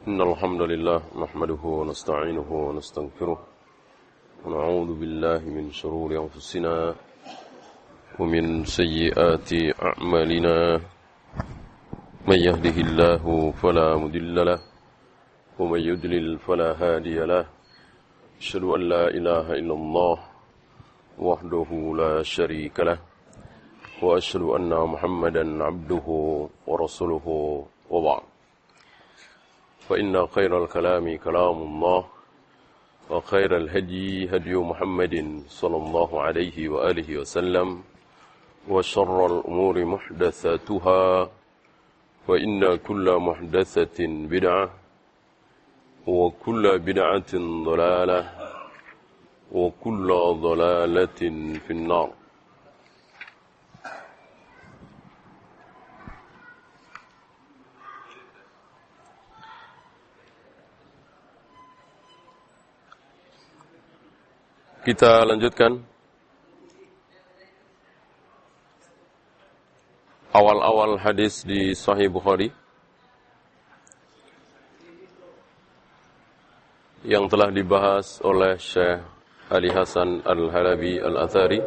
إن الحمد لله نحمده ونستعينه ونستغفره ونعوذ بالله من شرور أنفسنا ومن سيئات أعمالنا من يهده الله فلا مضل له ومن يضلل فلا هادي له أشهد أن لا إله إلا الله وحده لا شريك له وأشهد أن محمدا عبده ورسوله وبعد فإن خير الكلام كلام الله وخير الهدي هدي محمد صلى الله عليه وآله وسلم وشر الأمور محدثاتها وإن كل محدثة بدعة وكل بدعة ضلالة وكل ضلالة في النار. Kita lanjutkan awal-awal hadis di Sahih Bukhari yang telah dibahas oleh Syekh Ali Hasan Al-Halabi Al-Athari.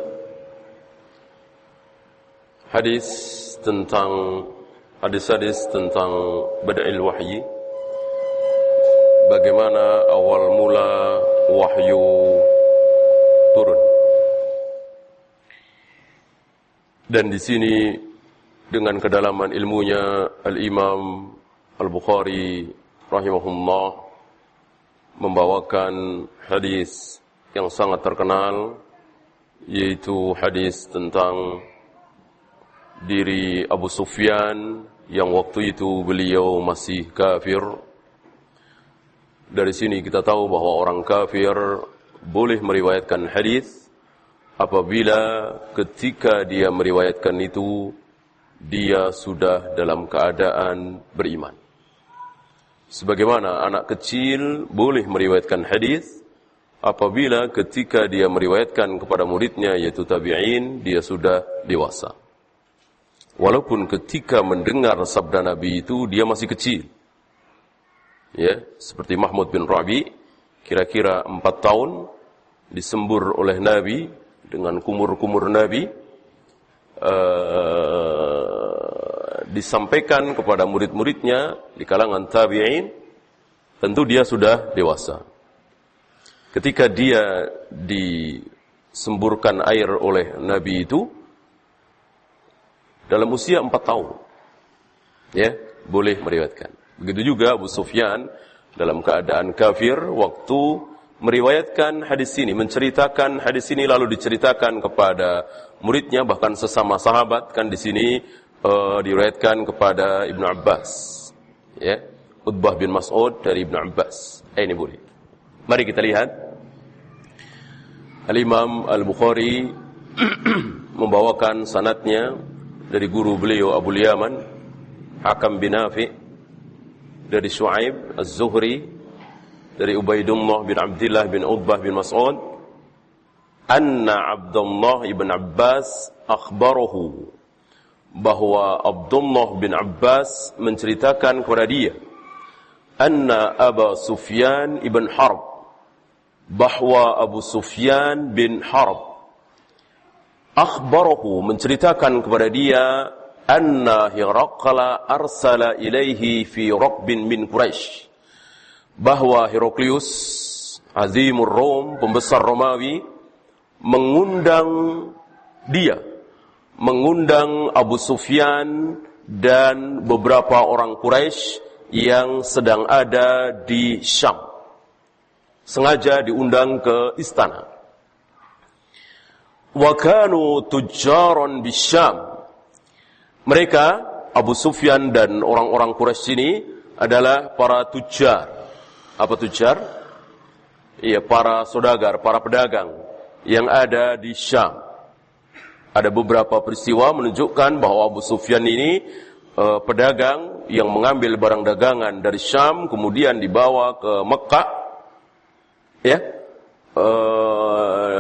Hadis-hadis tentang bada'il wahyi, bagaimana awal mula wahyu turun. Dan di sini dengan kedalaman ilmunya Al-Imam Al-Bukhari rahimahullah membawakan hadis yang sangat terkenal, yaitu hadis tentang diri Abu Sufyan yang waktu itu beliau masih kafir. Dari sini kita tahu bahwa orang kafir boleh meriwayatkan hadis apabila ketika dia meriwayatkan itu dia sudah dalam keadaan beriman. Sebagaimana anak kecil boleh meriwayatkan hadis apabila ketika dia meriwayatkan kepada muridnya yaitu tabi'in dia sudah dewasa. Walaupun ketika mendengar sabda Nabi itu dia masih kecil. Ya, seperti Mahmud bin Rabi kira-kira 4 tahun disembur oleh Nabi dengan kumur-kumur Nabi, disampaikan kepada murid-muridnya di kalangan tabi'in, tentu dia sudah dewasa. Ketika dia disemburkan air oleh Nabi itu dalam usia 4 tahun, ya, boleh meriwayatkan. Begitu juga Abu Sufyan dalam keadaan kafir waktu meriwayatkan hadis ini, menceritakan hadis ini lalu diceritakan kepada muridnya, bahkan sesama sahabat. Kan di sini diriwayatkan kepada Ibnu Abbas, ya, Utbah bin Mas'ud dari Ibnu Abbas. Ini boleh. Mari kita lihat Al-Imam Al-Bukhari membawakan sanadnya dari guru beliau Abu Yaman Hakam bin Nafi dari Shu'aib Az-Zuhri dari Ubaidullah bin Abdullah bin Utbah bin Mas'ud anna Abdullah ibn Abbas akhbarahu, bahwa Abdullah bin Abbas menceritakan kepada dia anna Abu Sufyan ibn Harb, bahwa Abu Sufyan bin Harb akhbarahu menceritakan kepada dia anna Hiraqla arsala ilaihi fi raqbin min Quraisy, bahwa Heraklius Azimur Rom, pembesar Romawi, mengundang Abu Sufyan dan beberapa orang Quraisy yang sedang ada di Syam. Sengaja diundang ke istana. Wa kanu tujjaran bisyam. Mereka, Abu Sufyan dan orang-orang Quraisy ini adalah para tujjar. Apa tujjar? Iya, para saudagar, para pedagang yang ada di Syam. Ada beberapa peristiwa menunjukkan bahwa Abu Sufyan ini pedagang yang mengambil barang dagangan dari Syam kemudian dibawa ke Mekah. Ya,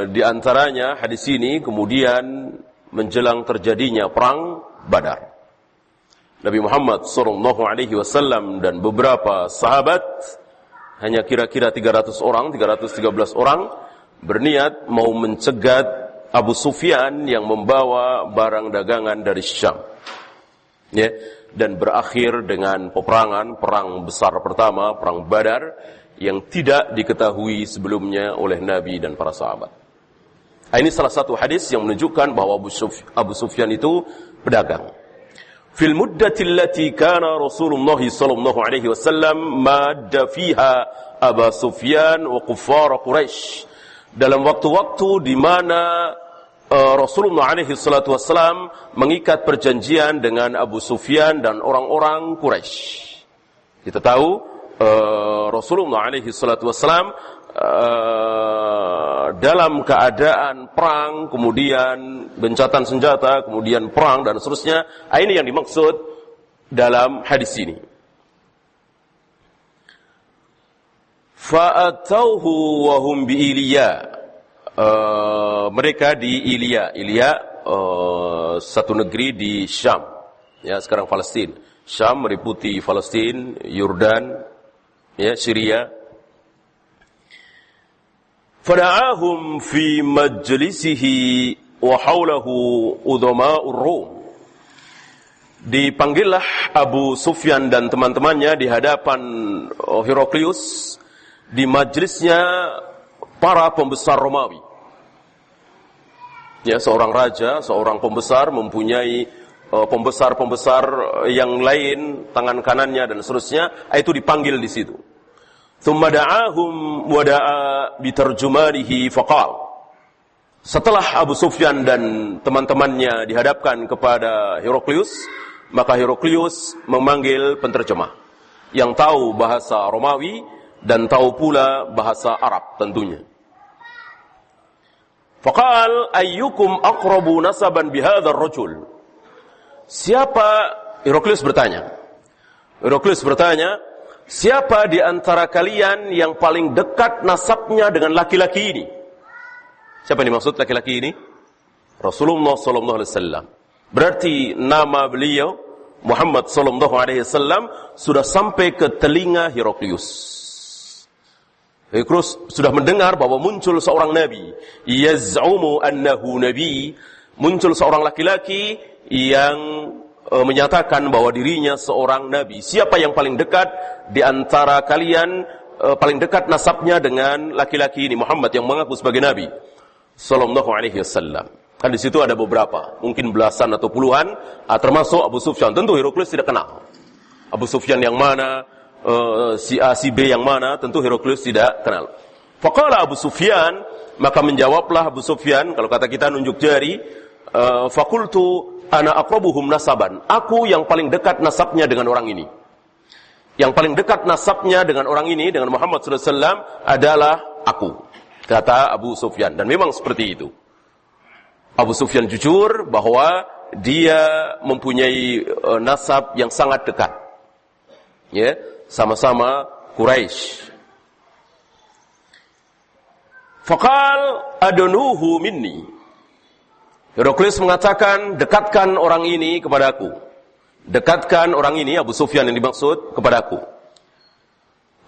di antaranya hadis ini kemudian menjelang terjadinya perang Badar. Nabi Muhammad SAW dan beberapa sahabat, hanya kira-kira 300 orang, 313 orang, berniat mau mencegat Abu Sufyan yang membawa barang dagangan dari Syam. Ya, dan berakhir dengan peperangan, perang besar pertama, perang Badar, yang tidak diketahui sebelumnya oleh Nabi dan para sahabat. Ini salah satu hadis yang menunjukkan bahwa Abu Sufyan itu pedagang. Fil muddati allati kana Rasulullah sallallahu alaihi wasallam madda fiha Abu Sufyan wa kuffar Quraisy. Dalam waktu-waktu di mana Rasulullah alaihi salatu wasallam mengikat perjanjian dengan Abu Sufyan dan orang-orang Quraisy. Kita tahu Rasulullah alaihi salatu wasallam dalam keadaan perang, kemudian gencatan senjata, kemudian perang dan seterusnya. Ini yang dimaksud dalam hadis ini. Fa'atauhu wa hum bi Iliya. Mereka di Iliya. Iliya satu negeri di Syam. Ya, sekarang Palestina. Syam meliputi Palestina, Yordan, ya, Syria. Fada'ahum fi majlisihi wa haulahu udhama'ur Rum. Dipanggillah Abu Sufyan dan teman-temannya di hadapan Heraklius, di majlisnya para pembesar Romawi. Ya, seorang raja, seorang pembesar mempunyai pembesar-pembesar yang lain, tangan kanannya dan seterusnya, itu dipanggil di situ. Thumma da'ahum wa da'a bitarjumanihi faqal. Setelah Abu Sufyan dan teman-temannya dihadapkan kepada Heraklius, maka Heraklius memanggil penterjemah yang tahu bahasa Romawi dan tahu pula bahasa Arab tentunya. Faqal ayyukum aqrabu nasaban bihadzal rajul. Siapa, Heraklius bertanya. Siapa di antara kalian yang paling dekat nasabnya dengan laki-laki ini? Siapa yang dimaksud laki-laki ini? Rasulullah sallallahu alaihi wasallam. Berarti nama beliau Muhammad sallallahu alaihi wasallam sudah sampai ke telinga Heraklius. Heraklius sudah mendengar bahwa muncul seorang nabi, yaz'umu annahu nabi, muncul seorang laki-laki yang menyatakan bahwa dirinya seorang nabi. Siapa yang paling dekat di antara kalian, paling dekat nasabnya dengan laki-laki ini, Muhammad yang mengaku sebagai nabi sallallahu alaihi wasallam? Kan di situ ada beberapa, mungkin belasan atau puluhan, termasuk Abu Sufyan. Tentu Heraklius tidak kenal Abu Sufyan yang mana, si A, si B yang mana, tentu Heraklius tidak kenal. Faqala Abu Sufyan, maka menjawablah Abu Sufyan, kalau kata kita nunjuk jari, faqultu ana aqrabuhum nasaban. Aku yang paling dekat nasabnya dengan orang ini. Yang paling dekat nasabnya dengan orang ini, dengan Muhammad sallallahu alaihi wasallam adalah aku, kata Abu Sufyan. Dan memang seperti itu. Abu Sufyan jujur bahwa dia mempunyai nasab yang sangat dekat. Ya, sama-sama Quraisy. Faqal adunuhu minni. Heraklius mengatakan, dekatkan orang ini kepadaku. Dekatkan orang ini, Abu Sufyan yang dimaksud, kepadaku.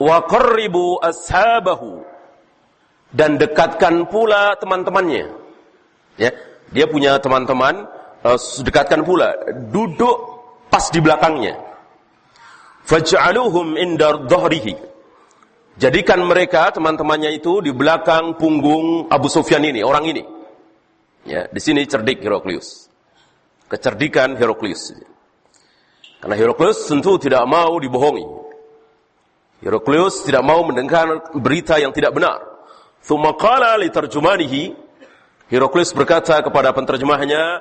Wa qarribu ashabahu. Dan dekatkan pula teman-temannya. Ya, dia punya teman-teman, dekatkan pula. Duduk pas di belakangnya. Faj'aluhum inda dhahrihi. Jadikan mereka, teman-temannya itu, di belakang punggung Abu Sufyan ini, orang ini. Ya, di sini cerdik Heraklius. Kecerdikan Heraklius. Karena Heraklius tentu tidak mau dibohongi. Heraklius tidak mau mendengar berita yang tidak benar. Tsumma qala li tarjumanihi. Heraklius berkata kepada penterjemahnya,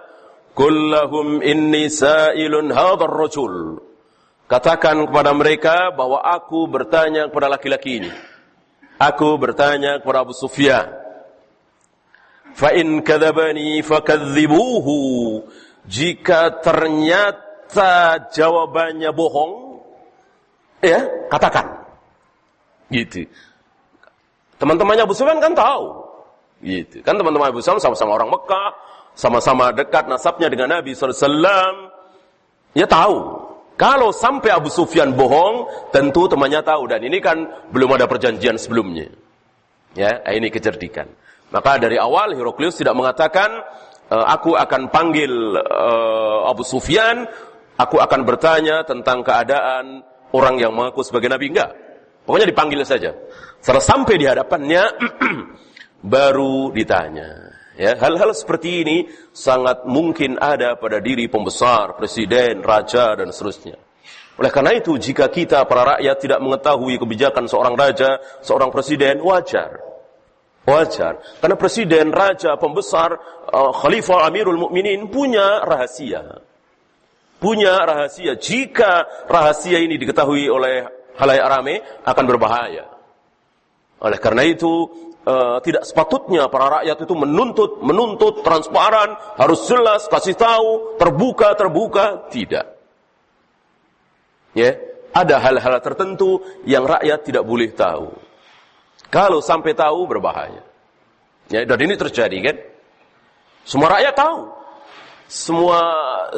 "Kullahum inni sa'ilun hadzal rajul." Katakan kepada mereka bahwa aku bertanya kepada laki-laki ini. Aku bertanya kepada Abu Sufyan. Fa in kadzabani fakadzibuhu. Jika ternyata jawabannya bohong, ya, katakan. Gitu. Teman-temannya Abu Sufyan kan tahu. Gitu. Kan teman-teman Abu Sufyan sama-sama orang Mekah, sama-sama dekat nasabnya dengan Nabi sallallahu alaihi wasallam. Ya tahu Kalau sampai Abu Sufyan bohong, tentu temannya tahu, dan ini kan belum ada perjanjian sebelumnya. Ya, ini kecerdikan. Maka dari awal Heraklius tidak mengatakan aku akan panggil Abu Sufyan, aku akan bertanya tentang keadaan orang yang mengaku sebagai nabi. Enggak. Pokoknya dipanggil saja. Setelah sampai di hadapannya baru ditanya. Ya, hal-hal seperti ini sangat mungkin ada pada diri pembesar, presiden, raja, dan seterusnya. Oleh karena itu, jika kita para rakyat tidak mengetahui kebijakan seorang raja, seorang presiden, wajar. Wajar. Karena presiden, raja, pembesar, khalifah, amirul mukminin punya rahasia. Punya rahasia. Jika rahasia ini diketahui oleh halayak ramai, akan berbahaya. Oleh karena itu, tidak sepatutnya para rakyat itu menuntut transparan, harus jelas, kasih tahu, terbuka, tidak. Ya, ada hal-hal tertentu yang rakyat tidak boleh tahu. Kalau sampai tahu berbahaya. Ya, dan ini terjadi kan? Semua rakyat tahu.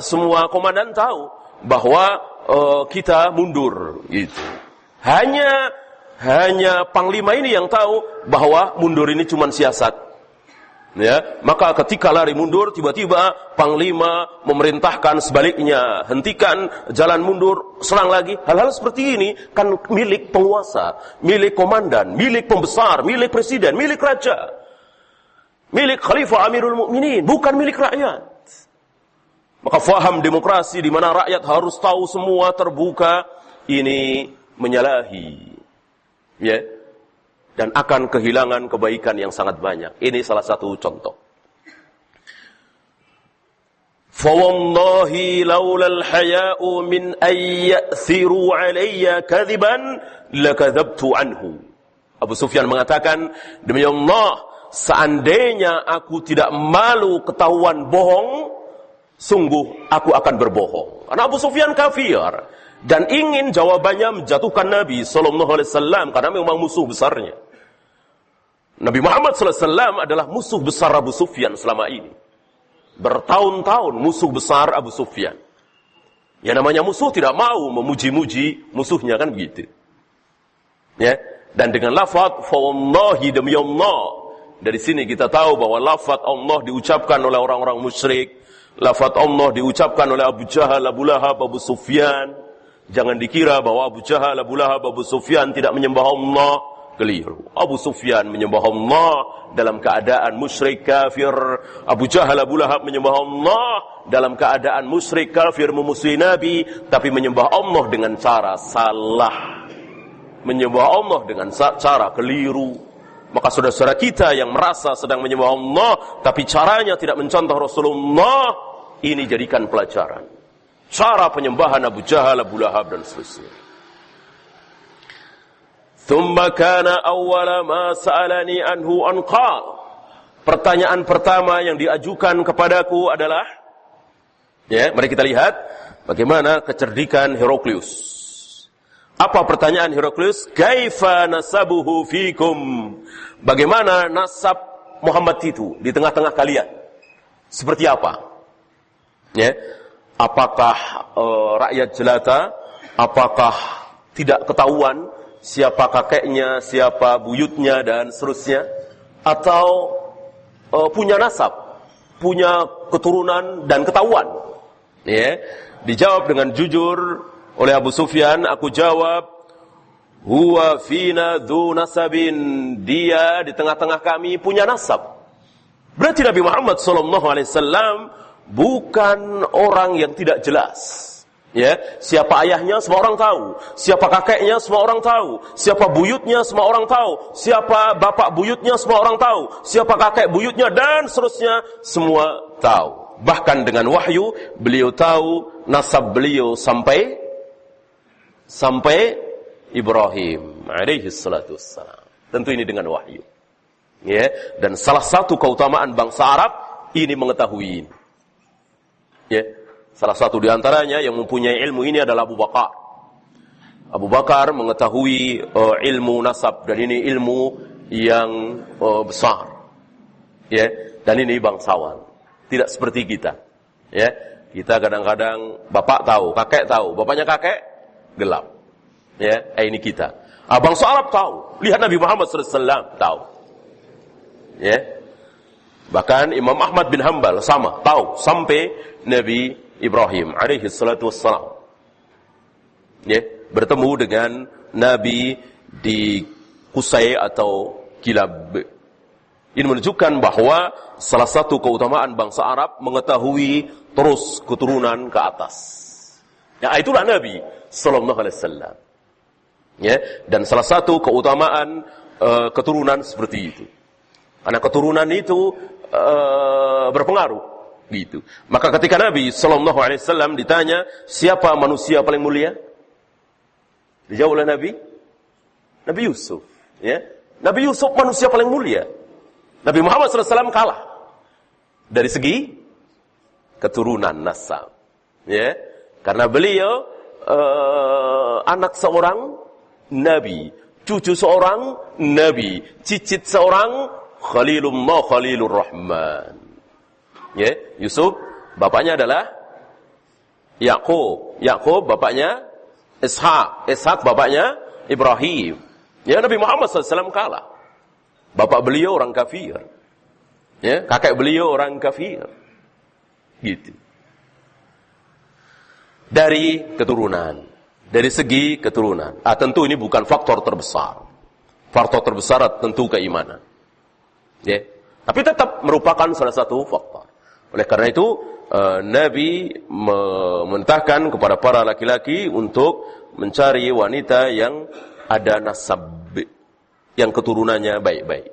Semua komandan tahu bahwa kita mundur gitu. Hanya panglima ini yang tahu bahwa mundur ini cuma siasat. Ya, maka ketika lari mundur, tiba-tiba panglima memerintahkan sebaliknya, hentikan, jalan mundur, serang lagi. Hal-hal seperti ini kan milik penguasa, milik komandan, milik pembesar, milik presiden, milik raja, milik khalifah amirul mukminin, bukan milik rakyat. Maka faham demokrasi di mana rakyat harus tahu semua terbuka, ini menyalahi. Ya, dan akan kehilangan kebaikan yang sangat banyak. Ini salah satu contoh. Fa wallahi laulal haya'u min ay ya'thiru alayya kadhiban lakadzabtu anhu. Abu Sufyan mengatakan, demi Allah, seandainya aku tidak malu ketahuan bohong, sungguh aku akan berbohong. Karena Abu Sufyan kafir. Dan ingin jawabannya menjatuhkan Nabi SAW, karena memang musuh besarnya. Nabi Muhammad SAW adalah musuh besar Abu Sufyan selama ini. Bertahun-tahun musuh besar Abu Sufyan. Ya, namanya musuh tidak mau memuji-muji musuhnya, kan begitu. Ya, dan dengan lafaz fa wallahi, demi Allah, dari sini kita tahu bahwa lafaz Allah diucapkan oleh orang-orang musyrik. Lafaz Allah diucapkan oleh Abu Jahal, Abu Lahab, Abu Sufyan. Jangan dikira bahwa Abu Jahal, Abu Lahab, Abu Sufyan tidak menyembah Allah. Keliru. Abu Sufyan menyembah Allah dalam keadaan musyrik kafir. Abu Jahal, Abu Lahab menyembah Allah dalam keadaan musyrik kafir, memusuhi Nabi, tapi menyembah Allah dengan cara salah. Menyembah Allah dengan cara keliru. Maka saudara-saudara kita yang merasa sedang menyembah Allah, tapi caranya tidak mencontoh Rasulullah, ini jadikan pelajaran. Cara penyembahan Abu Jahal, Abu Lahab, dan seterusnya. Thumma kana awwala ma sa'alani anhu an qala. Pertanyaan pertama yang diajukan kepadaku adalah, ya, mari kita lihat bagaimana kecerdikan Heraklius. Apa pertanyaan Heraklius? Kaifa nasabuhu fikum? Bagaimana nasab Muhammad itu di tengah-tengah kalian? Seperti apa? Ya. Apakah rakyat jelata? Apakah tidak ketahuan siapa kakeknya, siapa buyutnya, dan seterusnya? Atau punya nasab, punya keturunan dan ketahuan? Ya, dijawab dengan jujur oleh Abu Sufyan. Aku jawab, huwa fina dzu nasabin. Dia di tengah-tengah kami punya nasab. Berarti Nabi Muhammad SAW bukan orang yang tidak jelas. Ya, siapa ayahnya semua orang tahu, siapa kakeknya semua orang tahu, siapa buyutnya semua orang tahu, siapa bapak buyutnya semua orang tahu, siapa kakek buyutnya, dan seterusnya semua tahu. Bahkan dengan wahyu beliau tahu nasab beliau sampai Ibrahim alaihi salatu wassalam. Tentu ini dengan wahyu. Ya, dan salah satu keutamaan bangsa Arab ini mengetahui ini. Ya, salah satu di antaranya yang mempunyai ilmu ini adalah Abu Bakar. Abu Bakar mengetahui ilmu nasab, dan ini ilmu yang besar. Ya, dan ini bangsawan. Tidak seperti kita. Ya, Kita kadang-kadang bapak tahu, kakek tahu, bapaknya kakek gelap. Ya, ini kita. Bangsa Arab tahu, lihat Nabi Muhammad SAW tahu. Ya. Bahkan Imam Ahmad bin Hanbal sama tahu sampai Nabi Ibrahim alaihi salatu wassalam. Ya, bertemu dengan Nabi di Qusay atau Kilab. Ini menunjukkan bahwa salah satu keutamaan bangsa Arab mengetahui terus keturunan ke atas. Ya, itulah Nabi sallallahu alaihi wasallam. Ya, dan salah satu keutamaan keturunan seperti itu. Karena keturunan itu berpengaruh gitu. Maka ketika Nabi sallallahu alaihi wasallam ditanya, siapa manusia paling mulia? Dijawab oleh Nabi Yusuf, ya. Nabi Yusuf manusia paling mulia. Nabi Muhammad SAW kalah dari segi keturunan nasab, ya, karena beliau anak seorang nabi, cucu seorang nabi, cicit seorang Khalilullah Khalilur Rahman. Ya, Yusuf bapaknya adalah Yakub, Yakub bapaknya Ishak, Ishak bapaknya Ibrahim. Ya, Nabi Muhammad SAW kalah. Bapak beliau orang kafir. Ya, kakek beliau orang kafir. Gitu. Dari keturunan, dari segi keturunan. Tentu ini bukan faktor terbesar. Faktor terbesar tentu keimanan. Ya, tapi tetap merupakan salah satu faktor. Oleh karena itu, Nabi memerintahkan kepada para laki-laki untuk mencari wanita yang ada nasab, yang keturunannya baik-baik.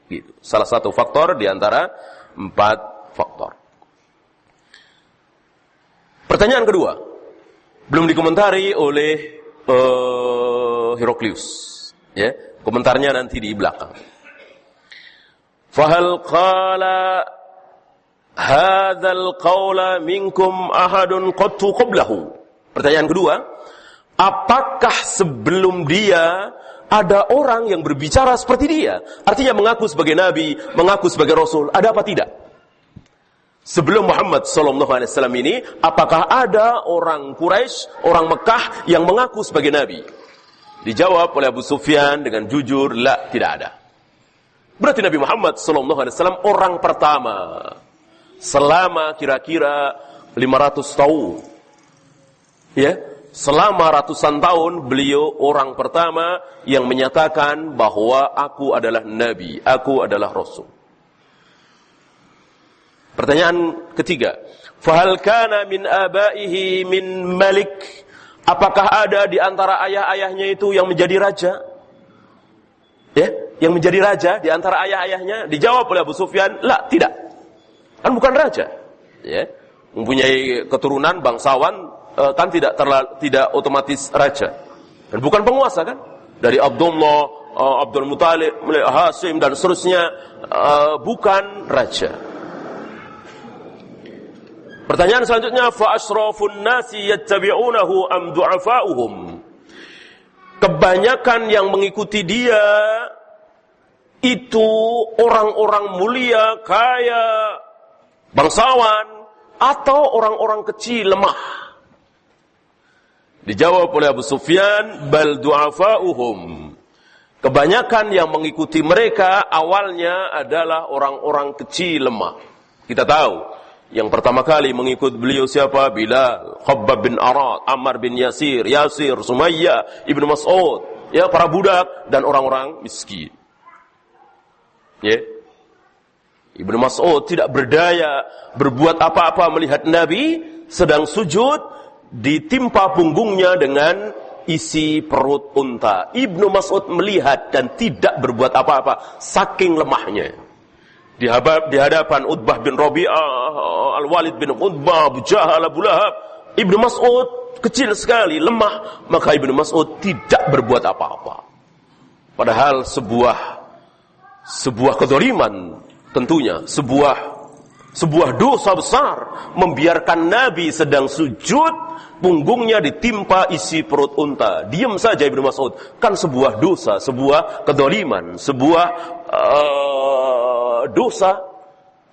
Gitu. Salah satu faktor di antara 4 faktor. Pertanyaan kedua, belum dikomentari oleh Heraklius. Ya, komentarnya nanti di belakang. Fahal qala hadzal qaula minkum ahadun qattu qablahu. Pertanyaan kedua, apakah sebelum dia ada orang yang berbicara seperti dia? Artinya mengaku sebagai nabi, mengaku sebagai rasul. Ada apa tidak? Sebelum Muhammad SAW ini, apakah ada orang Quraisy, orang Mekah yang mengaku sebagai nabi? Dijawab oleh Abu Sufyan dengan jujur, la, tidak ada. Berarti Nabi Muhammad SAW orang pertama selama kira-kira 500 tahun. Ya, selama ratusan tahun beliau orang pertama yang menyatakan bahwa aku adalah nabi, aku adalah rasul. Pertanyaan ketiga, fahal kana min abaihi min malik? Apakah ada di antara ayah-ayahnya itu yang menjadi raja? Ya, yang menjadi raja di antara ayah-ayahnya? Dijawab oleh Abu Sufyan, la, tidak. Kan bukan raja. Ya, mempunyai keturunan bangsawan, kan tidak otomatis raja. Dan bukan penguasa kan? Dari Abdullah, Abdul Muthalib, Hasim dan seterusnya, bukan raja. Pertanyaan selanjutnya, fa asyrafun nasi yattabi'unahu am du'afa'uhum? Kebanyakan yang mengikuti dia itu orang-orang mulia, kaya, bangsawan, atau orang-orang kecil, lemah? Dijawab oleh Abu Sufyan, bal du'afa'uhum. Kebanyakan yang mengikuti mereka awalnya adalah orang-orang kecil, lemah. Kita tahu yang pertama kali mengikut beliau siapa? Bilal, Khabbab bin Arad, Ammar bin Yasir, Sumayyah, Ibnu Mas'ud, ya, para budak dan orang-orang miskin. Ya. Ibnu Mas'ud tidak berdaya berbuat apa-apa melihat Nabi sedang sujud, ditimpa punggungnya dengan isi perut unta. Ibnu Mas'ud melihat dan tidak berbuat apa-apa saking lemahnya. Di hadapan Utbah bin Rabi'ah, Al-Walid bin Utbah, Abu Jahal, Abu Lahab, Ibnu Mas'ud kecil sekali, lemah, maka Ibnu Mas'ud tidak berbuat apa-apa. Padahal sebuah kedzaliman, tentunya sebuah dosa besar membiarkan Nabi sedang sujud, punggungnya ditimpa isi perut unta. Diam saja Ibnu Mas'ud. Kan sebuah dosa, sebuah kedzaliman, sebuah dosa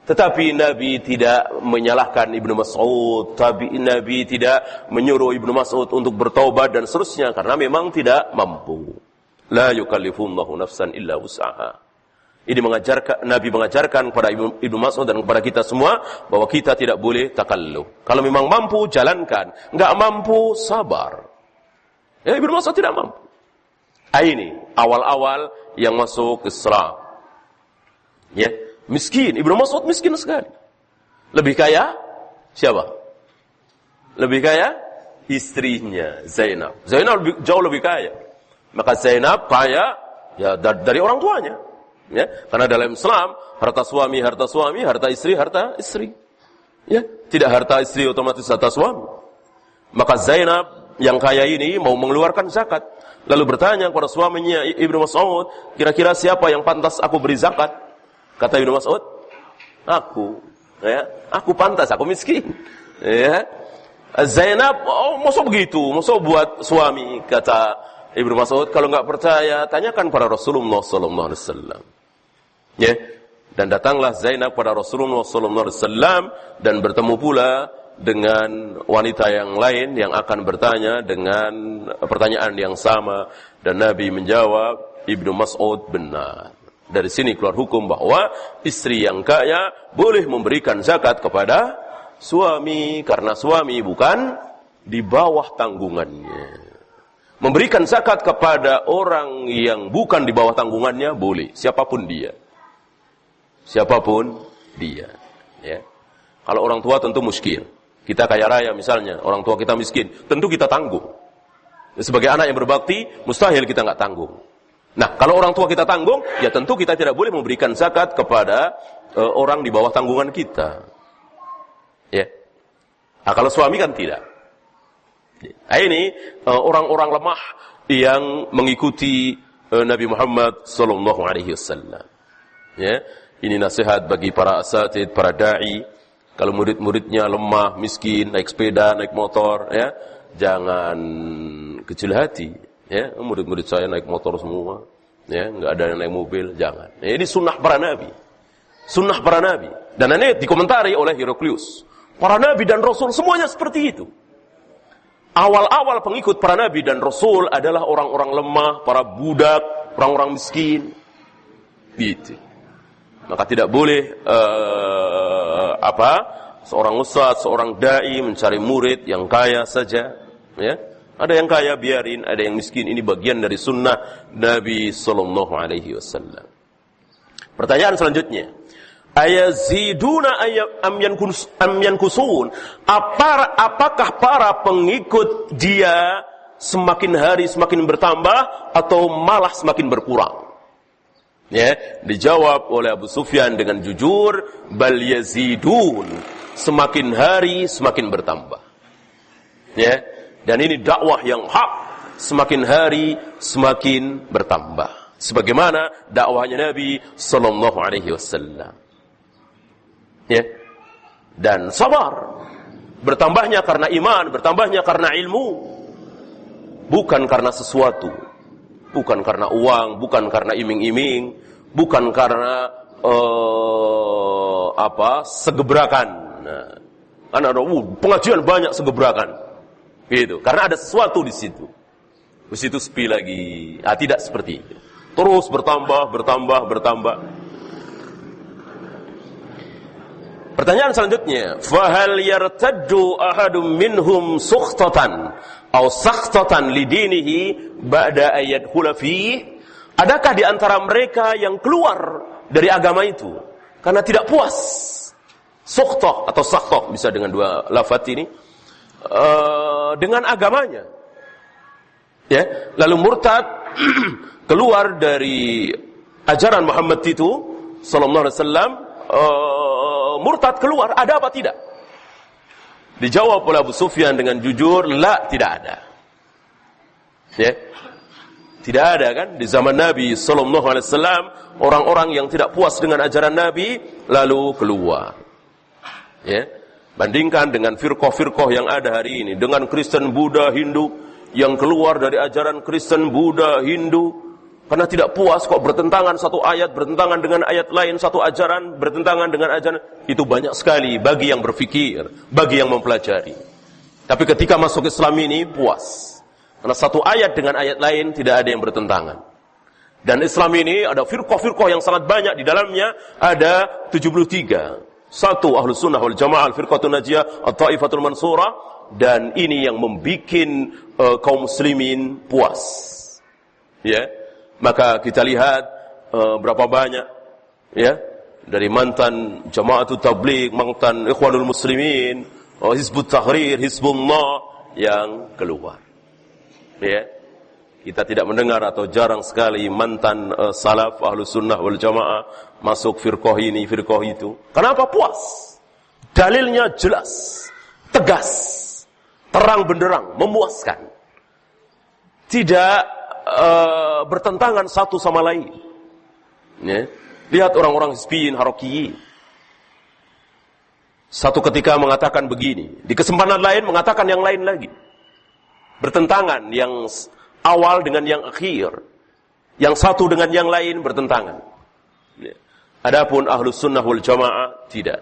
Tetapi Nabi tidak menyalahkan Ibnu Mas'ud, tapi Nabi tidak menyuruh Ibnu Mas'ud untuk bertaubat dan seterusnya karena memang tidak mampu. La yukallifullahu nafsan illa wus'aha. Ini Nabi mengajarkan kepada Ibnu Mas'ud dan kepada kita semua bahwa kita tidak boleh takalluf. Kalau memang mampu jalankan, enggak mampu sabar. Ya, Ibnu Mas'ud tidak mampu. Ini awal-awal yang masuk Islam. Ya, miskin. Ibnu Mas'ud miskin sekali. Lebih kaya siapa? Lebih kaya istrinya Zainab. Zainab jauh lebih kaya. Maka Zainab kaya ya dari orang tuanya. Ya, karena dalam Islam harta suami, harta istri. Ya, tidak harta istri otomatis harta suami. Maka Zainab yang kaya ini mau mengeluarkan zakat. Lalu bertanya kepada suaminya Ibnu Mas'ud, kira-kira siapa yang pantas aku beri zakat? Kata Ibnu Mas'ud, aku. Ya, aku pantas, aku miskin. Ya. Zainab, masa begitu? Masa buat suami? Kata Ibnu Mas'ud, kalau enggak percaya, tanyakan pada Rasulullah sallallahu alaihi wasallam. Ya. Dan datanglah Zainab pada Rasulullah sallallahu alaihi wasallam dan bertemu pula dengan wanita yang lain yang akan bertanya dengan pertanyaan yang sama dan Nabi menjawab, Ibnu Mas'ud benar. Dari sini keluar hukum bahwa istri yang kaya boleh memberikan zakat kepada suami karena suami bukan di bawah tanggungannya. Memberikan zakat kepada orang yang bukan di bawah tanggungannya boleh, siapapun dia. Siapapun dia, ya. Kalau orang tua tentu muskil. Kita kaya raya misalnya, orang tua kita miskin, tentu kita tanggung. Sebagai anak yang berbakti, mustahil kita nggak tanggung. Nah, kalau orang tua kita tanggung, ya tentu kita tidak boleh memberikan zakat kepada orang di bawah tanggungan kita. Ya. Nah, kalau suami kan tidak. Nah, ini orang-orang lemah yang mengikuti Nabi Muhammad sallallahu alaihi wasallam. Ya. Ini nasihat bagi para asatid, para dai. Kalau murid-muridnya lemah, miskin, naik sepeda, naik motor, ya, jangan kecil hati. Ya, murid-murid saya naik motor semua, ya, nggak ada yang naik mobil, jangan. Ya, ini sunnah para nabi, sunnah para nabi. Dan ini dikomentari oleh Heraklius. Para nabi dan rasul semuanya seperti itu. Awal-awal pengikut para nabi dan rasul adalah orang-orang lemah, para budak, orang-orang miskin, gitu. Maka tidak boleh seorang ustaz, seorang dai mencari murid yang kaya saja, ya. Ada yang kaya biarin, ada yang miskin. Ini bagian dari sunnah Nabi sallallahu alaihi wasallam. Pertanyaan selanjutnya, ayaziduna am yankusun? Apakah para pengikut dia semakin hari semakin bertambah atau malah semakin berkurang? Ya, dijawab oleh Abu Sufyan dengan jujur, bal yazidun, semakin hari semakin bertambah. Ya, dan ini dakwah yang hak, semakin hari semakin bertambah. Sebagaimana dakwahnya Nabi sallallahu alaihi wasallam. Ya. Dan sabar. Bertambahnya karena iman, bertambahnya karena ilmu. Bukan karena sesuatu. Bukan karena uang, bukan karena iming-iming, bukan karena segebrakan. Nah, kan ada pengajian banyak segebrakan. Gitu. Karena ada sesuatu di situ. Di situ sepi lagi. Ah, tidak seperti itu. Terus bertambah. Pertanyaan selanjutnya, fahal yartaddu ahadum minhum sukhtatan aw sakhtatan lidinihi ba'da ayat hulafi? Adakah di antara mereka yang keluar dari agama itu karena tidak puas? Sukhtah atau sakhtah bisa dengan dua lafaz ini, dengan agamanya. Ya, lalu murtad keluar dari ajaran Muhammad itu sallallahu alaihi wasallam, murtad keluar, ada apa tidak? Dijawab oleh Abu Sufyan dengan jujur, la, tidak ada. Ya. Tidak ada kan di zaman Nabi sallallahu alaihi wasallam orang-orang yang tidak puas dengan ajaran Nabi lalu keluar. Ya. Bandingkan dengan firqah-firqah yang ada hari ini, dengan Kristen, Buddha, Hindu yang keluar dari ajaran Kristen, Buddha, Hindu, Karena tidak puas kok bertentangan satu ayat, bertentangan dengan ayat lain, satu ajaran, bertentangan dengan ajaran. Itu banyak sekali bagi yang berfikir, bagi yang mempelajari. Tapi ketika masuk Islam ini puas. Karena satu ayat dengan ayat lain tidak ada yang bertentangan. Dan Islam ini ada firqah-firqah yang sangat banyak. Di dalamnya ada 73. Satu Ahlus Sunnah wal Jamaah, Al-Firqatun Najiyah, At-Taifatul Mansurah. Dan ini yang membuat kaum muslimin puas. Ya. Maka kita lihat berapa banyak ya dari mantan Jamaatul Tabligh, mantan Ikhwanul Muslimin, Hizbut Tahrir, Hizbullah yang keluar. Ya. Kita tidak mendengar atau jarang sekali mantan salaf Ahlus Sunnah wal Jamaah masuk firqah ini, firqah itu. Kenapa? Puas. Dalilnya jelas, tegas, terang benderang, memuaskan. Tidak bertentangan satu sama lain. Ya. Lihat orang-orang Hizbiyin, Harakiyin. Satu ketika mengatakan begini, di kesempatan lain mengatakan yang lain lagi. Bertentangan, yang awal dengan yang akhir. Yang satu dengan yang lain bertentangan. Ya. Adapun Ahlus Sunnah wal Jamaah tidak.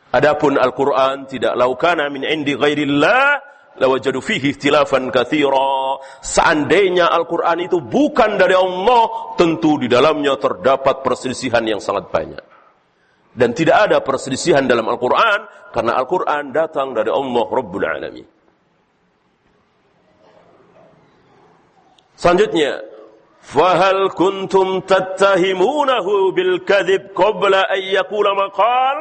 Adapun Al-Quran tidak. Lau kana min indi ghairillah lawajadu fihi ikhtilafan katsira. Seandainya Al-Quran itu bukan dari Allah, tentu di dalamnya terdapat perselisihan yang sangat banyak. Dan tidak ada perselisihan dalam Al-Quran, karena Al-Quran datang dari Allah Rabbul Alamin. Selanjutnya, fahal kuntum tattahimunahu bil kadzib qabla an yaqula maqal?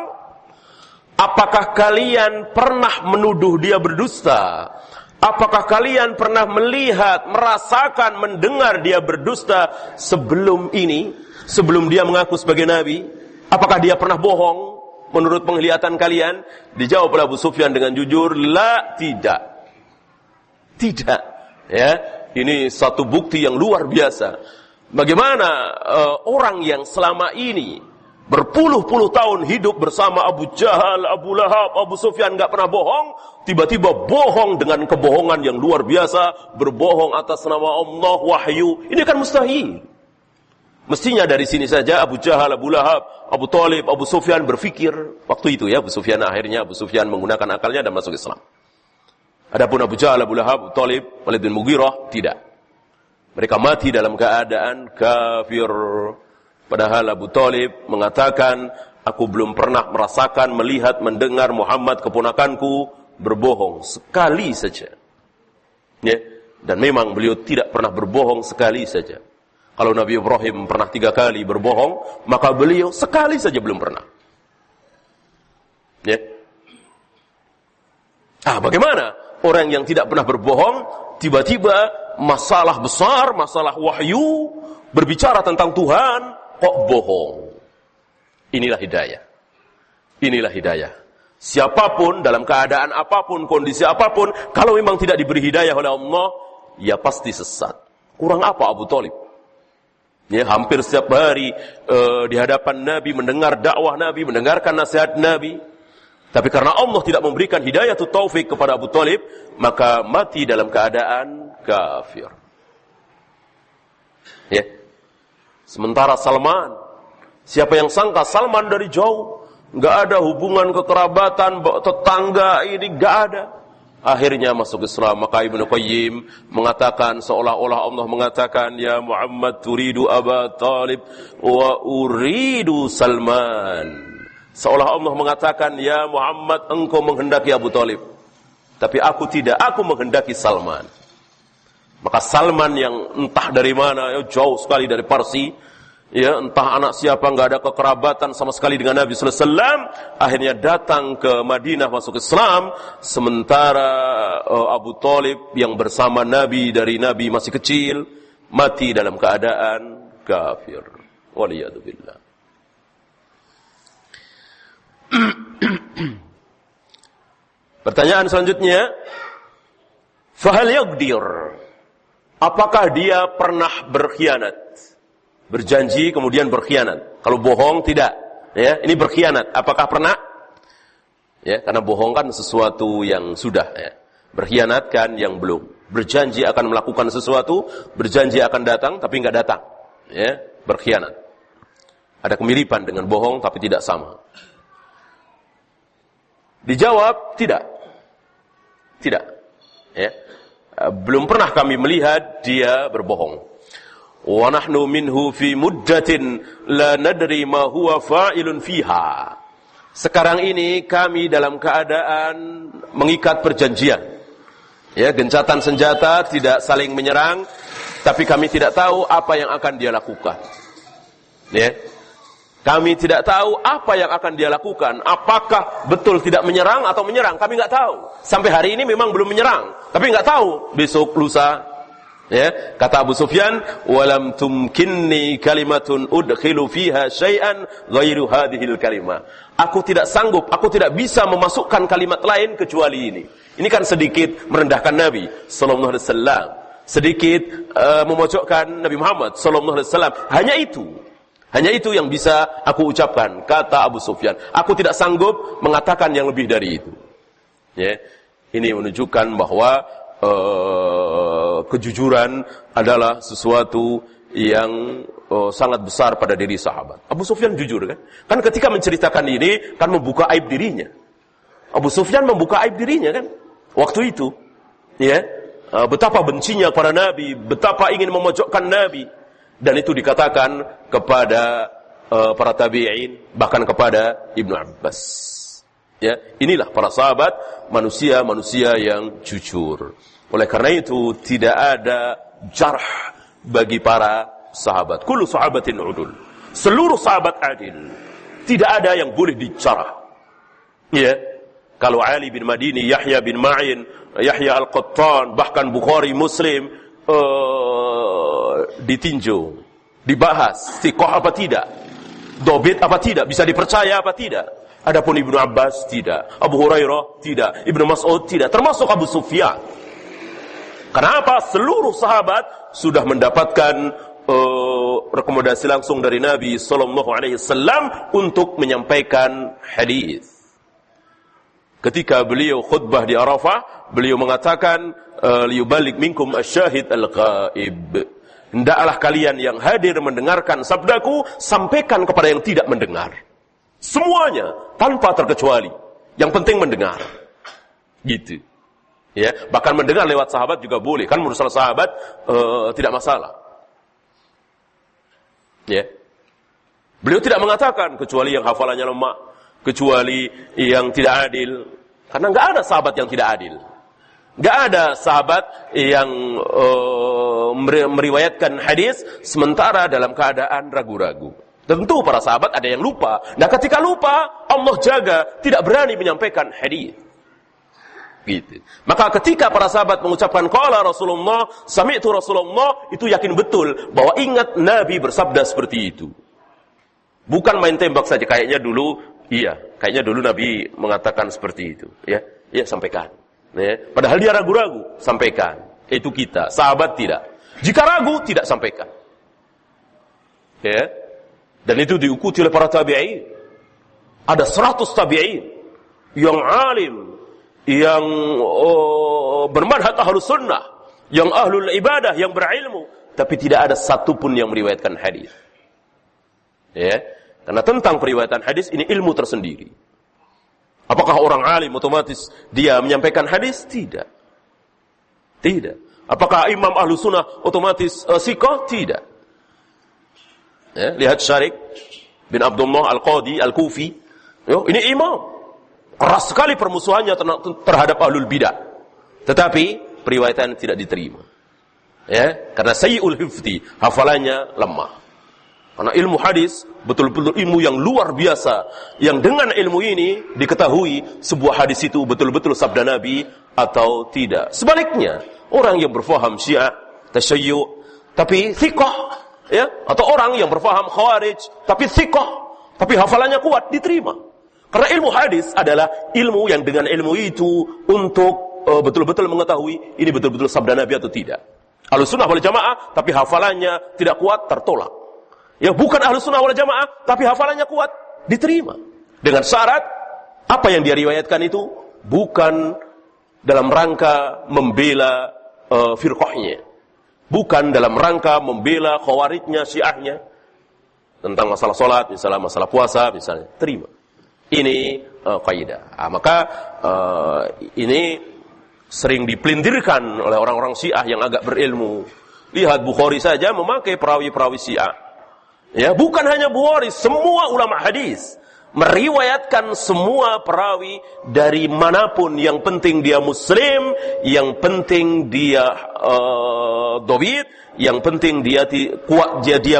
Apakah kalian pernah menuduh dia berdusta? Apakah kalian pernah melihat, merasakan, mendengar dia berdusta sebelum ini? Sebelum dia mengaku sebagai nabi? Apakah dia pernah bohong menurut penglihatan kalian? Dijawab oleh Abu Sufyan dengan jujur, la, tidak. Tidak. Ya, ini satu bukti yang luar biasa. Bagaimana orang yang selama ini berpuluh-puluh tahun hidup bersama Abu Jahal, Abu Lahab, Abu Sufyan, gak pernah bohong, tiba-tiba bohong dengan kebohongan yang luar biasa, berbohong atas nama Allah, wahyu. Ini kan mustahil. Mestinya dari sini saja Abu Jahal, Abu Lahab, Abu Talib, Abu Sufyan berfikir waktu itu ya. Abu Sufyan akhirnya Abu Sufyan menggunakan akalnya dan masuk Islam. Adapun Abu Jahal, Abu Lahab, Abu Talib, Walid bin Mughirah tidak. Mereka mati dalam keadaan kafir. Padahal Abu Talib mengatakan, aku belum pernah merasakan, melihat, mendengar Muhammad keponakanku berbohong sekali saja. Ya. Dan memang beliau tidak pernah berbohong sekali saja. Kalau Nabi Ibrahim pernah 3 kali berbohong, maka beliau sekali saja belum pernah. Ya. Bagaimana orang yang tidak pernah berbohong, tiba-tiba masalah besar, masalah wahyu, berbicara tentang Tuhan, kok bohong? Inilah hidayah. Inilah hidayah. Siapapun, dalam keadaan apapun, kondisi apapun, kalau memang tidak diberi hidayah oleh Allah, ya pasti sesat. Kurang apa Abu Talib? Ya, hampir setiap hari di hadapan Nabi, mendengar dakwah Nabi, mendengarkan nasihat Nabi. Tapi karena Allah tidak memberikan hidayah atau taufik kepada Abu Talib, maka mati dalam keadaan kafir. Ya. Sementara Salman, siapa yang sangka Salman dari jauh, nggak ada hubungan kekerabatan, tetangga ini nggak ada. Akhirnya masuk Islam. Maka Ibnu Qayyim mengatakan, seolah-olah Allah mengatakan, ya Muhammad turidu Aba Talib wa uridu Salman. Seolah Allah mengatakan, ya Muhammad, engkau menghendaki Abu Talib, tapi aku tidak, aku menghendaki Salman. Maka Salman yang entah dari mana, jauh sekali dari Parsi, ya, entah anak siapa, nggak ada kekerabatan sama sekali dengan Nabi sallallahu alaihi wasallam, akhirnya datang ke Madinah masuk Islam, sementara Abu Talib yang bersama Nabi dari Nabi masih kecil, mati dalam keadaan kafir. Waliyadzubillah. Pertanyaan selanjutnya, fahal yaqdir? Apakah dia pernah berkhianat? Berjanji kemudian berkhianat. Kalau bohong tidak, ya, ini berkhianat. Apakah pernah? Ya, karena bohong kan sesuatu yang sudah, ya. Berkhianat kan yang belum. Berjanji akan melakukan sesuatu, berjanji akan datang, tapi nggak datang. Ya, berkhianat. Ada kemiripan dengan bohong, tapi tidak sama. Dijawab, tidak. Tidak. Ya. Belum pernah kami melihat dia berbohong. Wa nahnu minhu fi muddatin la nadri ma huwa fa'ilun fiha. Sekarang ini kami dalam keadaan mengikat perjanjian. Ya, gencatan senjata, tidak saling menyerang, tapi kami tidak tahu apa yang akan dia lakukan. Ya. Kami tidak tahu apa yang akan dia lakukan. Apakah betul tidak menyerang atau menyerang? Kami nggak tahu. Sampai hari ini memang belum menyerang, tapi nggak tahu besok lusa. Ya, kata Abu Sufyan, "Walam tumkinni kalimatun udkhilu fiha syai'an ghairu hadhil kalimah." Aku tidak sanggup, aku tidak bisa memasukkan kalimat lain kecuali ini. Ini kan sedikit merendahkan Nabi sallallahu alaihi wasallam, sedikit memojokkan Nabi Muhammad sallallahu alaihi wasallam. Hanya itu yang bisa aku ucapkan, kata Abu Sufyan. Aku tidak sanggup mengatakan yang lebih dari itu. Ya, ini menunjukkan bahwa kejujuran adalah sesuatu yang sangat besar pada diri sahabat. Abu Sufyan jujur kan? Kan ketika menceritakan ini kan membuka aib dirinya. Abu Sufyan membuka aib dirinya kan? Waktu itu, ya, betapa bencinya para nabi, betapa ingin memojokkan Nabi, dan itu dikatakan kepada para tabi'in, bahkan kepada Ibnu Abbas. Ya, inilah para sahabat, manusia-manusia yang jujur. Oleh karena itu tidak ada jarh bagi para sahabat. Kullu sahabatin udul. Seluruh sahabat adil. Tidak ada yang boleh dijarah. Ya. Kalau Ali bin Madini, Yahya bin Ma'in, Yahya Al-Qattan, bahkan Bukhari, Muslim ditinjau, dibahas, thiqah apa tidak, dobit apa tidak, bisa dipercaya apa tidak. Adapun Ibnu Abbas tidak, Abu Hurairah tidak, Ibnu Mas'ud tidak, termasuk Abu Sufyan. Kenapa? Seluruh sahabat sudah mendapatkan rekomendasi langsung dari Nabi sallallahu alaihi wasallam untuk menyampaikan hadis. Ketika beliau khutbah di Arafah, beliau mengatakan, liyuballigh minkum asy-syahid al-ghaib. Hendaklah kalian yang hadir mendengarkan sabdaku, sampaikan kepada yang tidak mendengar. Semuanya tanpa terkecuali. Yang penting mendengar. Gitu. Ya, bahkan mendengar lewat sahabat juga boleh. Kan mursal sahabat tidak masalah. Ya. Beliau tidak mengatakan kecuali yang hafalannya lemah, kecuali yang tidak adil. Karena enggak ada sahabat yang tidak adil. Enggak ada sahabat yang meriwayatkan hadis sementara dalam keadaan ragu-ragu. Tentu para sahabat ada yang lupa. Nah, ketika lupa, Allah jaga tidak berani menyampaikan hadis. Gitu. Maka ketika para sahabat mengucapkan qala Rasulullah, sami'tu Rasulullah, itu yakin betul bahwa ingat Nabi bersabda seperti itu. Bukan main tembak saja, kayaknya dulu Nabi mengatakan seperti itu, ya. Ya, sampaikan. Ya. Padahal dia ragu-ragu, sampaikan. Itu kita, sahabat tidak. Jika ragu, tidak sampaikan. Ya. Dan itu diikuti oleh para tabi'in. Ada 100 tabi'in yang alim, yang bermanhaj ahlus sunnah, yang ahlul ibadah, yang berilmu, tapi tidak ada satupun yang meriwayatkan hadis. Ya, karena tentang periwayatan hadis ini ilmu tersendiri. Apakah orang alim otomatis dia menyampaikan hadis? Tidak. Tidak. Apakah imam ahlus sunnah otomatis siqah? Tidak. Ya, lihat Syarik bin Abdullah Al-Qadi Al-Kufi. Yo, ini imam. Keras sekali permusuhannya terhadap ahlul bidah. Tetapi periwayatan tidak diterima. Ya, karena sayyi'ul hifdzi, hafalannya lemah. Karena ilmu hadis betul-betul ilmu yang luar biasa, yang dengan ilmu ini diketahui sebuah hadis itu betul-betul sabda Nabi atau tidak. Sebaliknya, orang yang berfaham Syiah, tasyayyu' tapi thiqah, ya, atau orang yang berfaham Khawarij tapi thiqah, tapi hafalannya kuat, diterima. Karena ilmu hadis adalah ilmu yang dengan ilmu itu untuk betul-betul mengetahui ini betul-betul sabda Nabi atau tidak. Ahlus sunnah wal jamaah tapi hafalannya tidak kuat, tertolak. Ya, bukan ahlus sunnah wal jamaah tapi hafalannya kuat, diterima. Dengan syarat apa yang dia riwayatkan itu bukan dalam rangka membela firqahnya. Bukan dalam rangka membela khawarijnya, syiahnya. Tentang masalah sholat, misalnya masalah puasa, misalnya. Terima. Ini kaidah. Maka ini sering dipelintirkan oleh orang-orang syiah yang agak berilmu. Lihat Bukhari saja memakai perawi-perawi syiah. Ya, bukan hanya Bukhari, semua ulama hadis meriwayatkan semua perawi dari manapun, yang penting dia muslim, yang penting dia dhabit, yang penting dia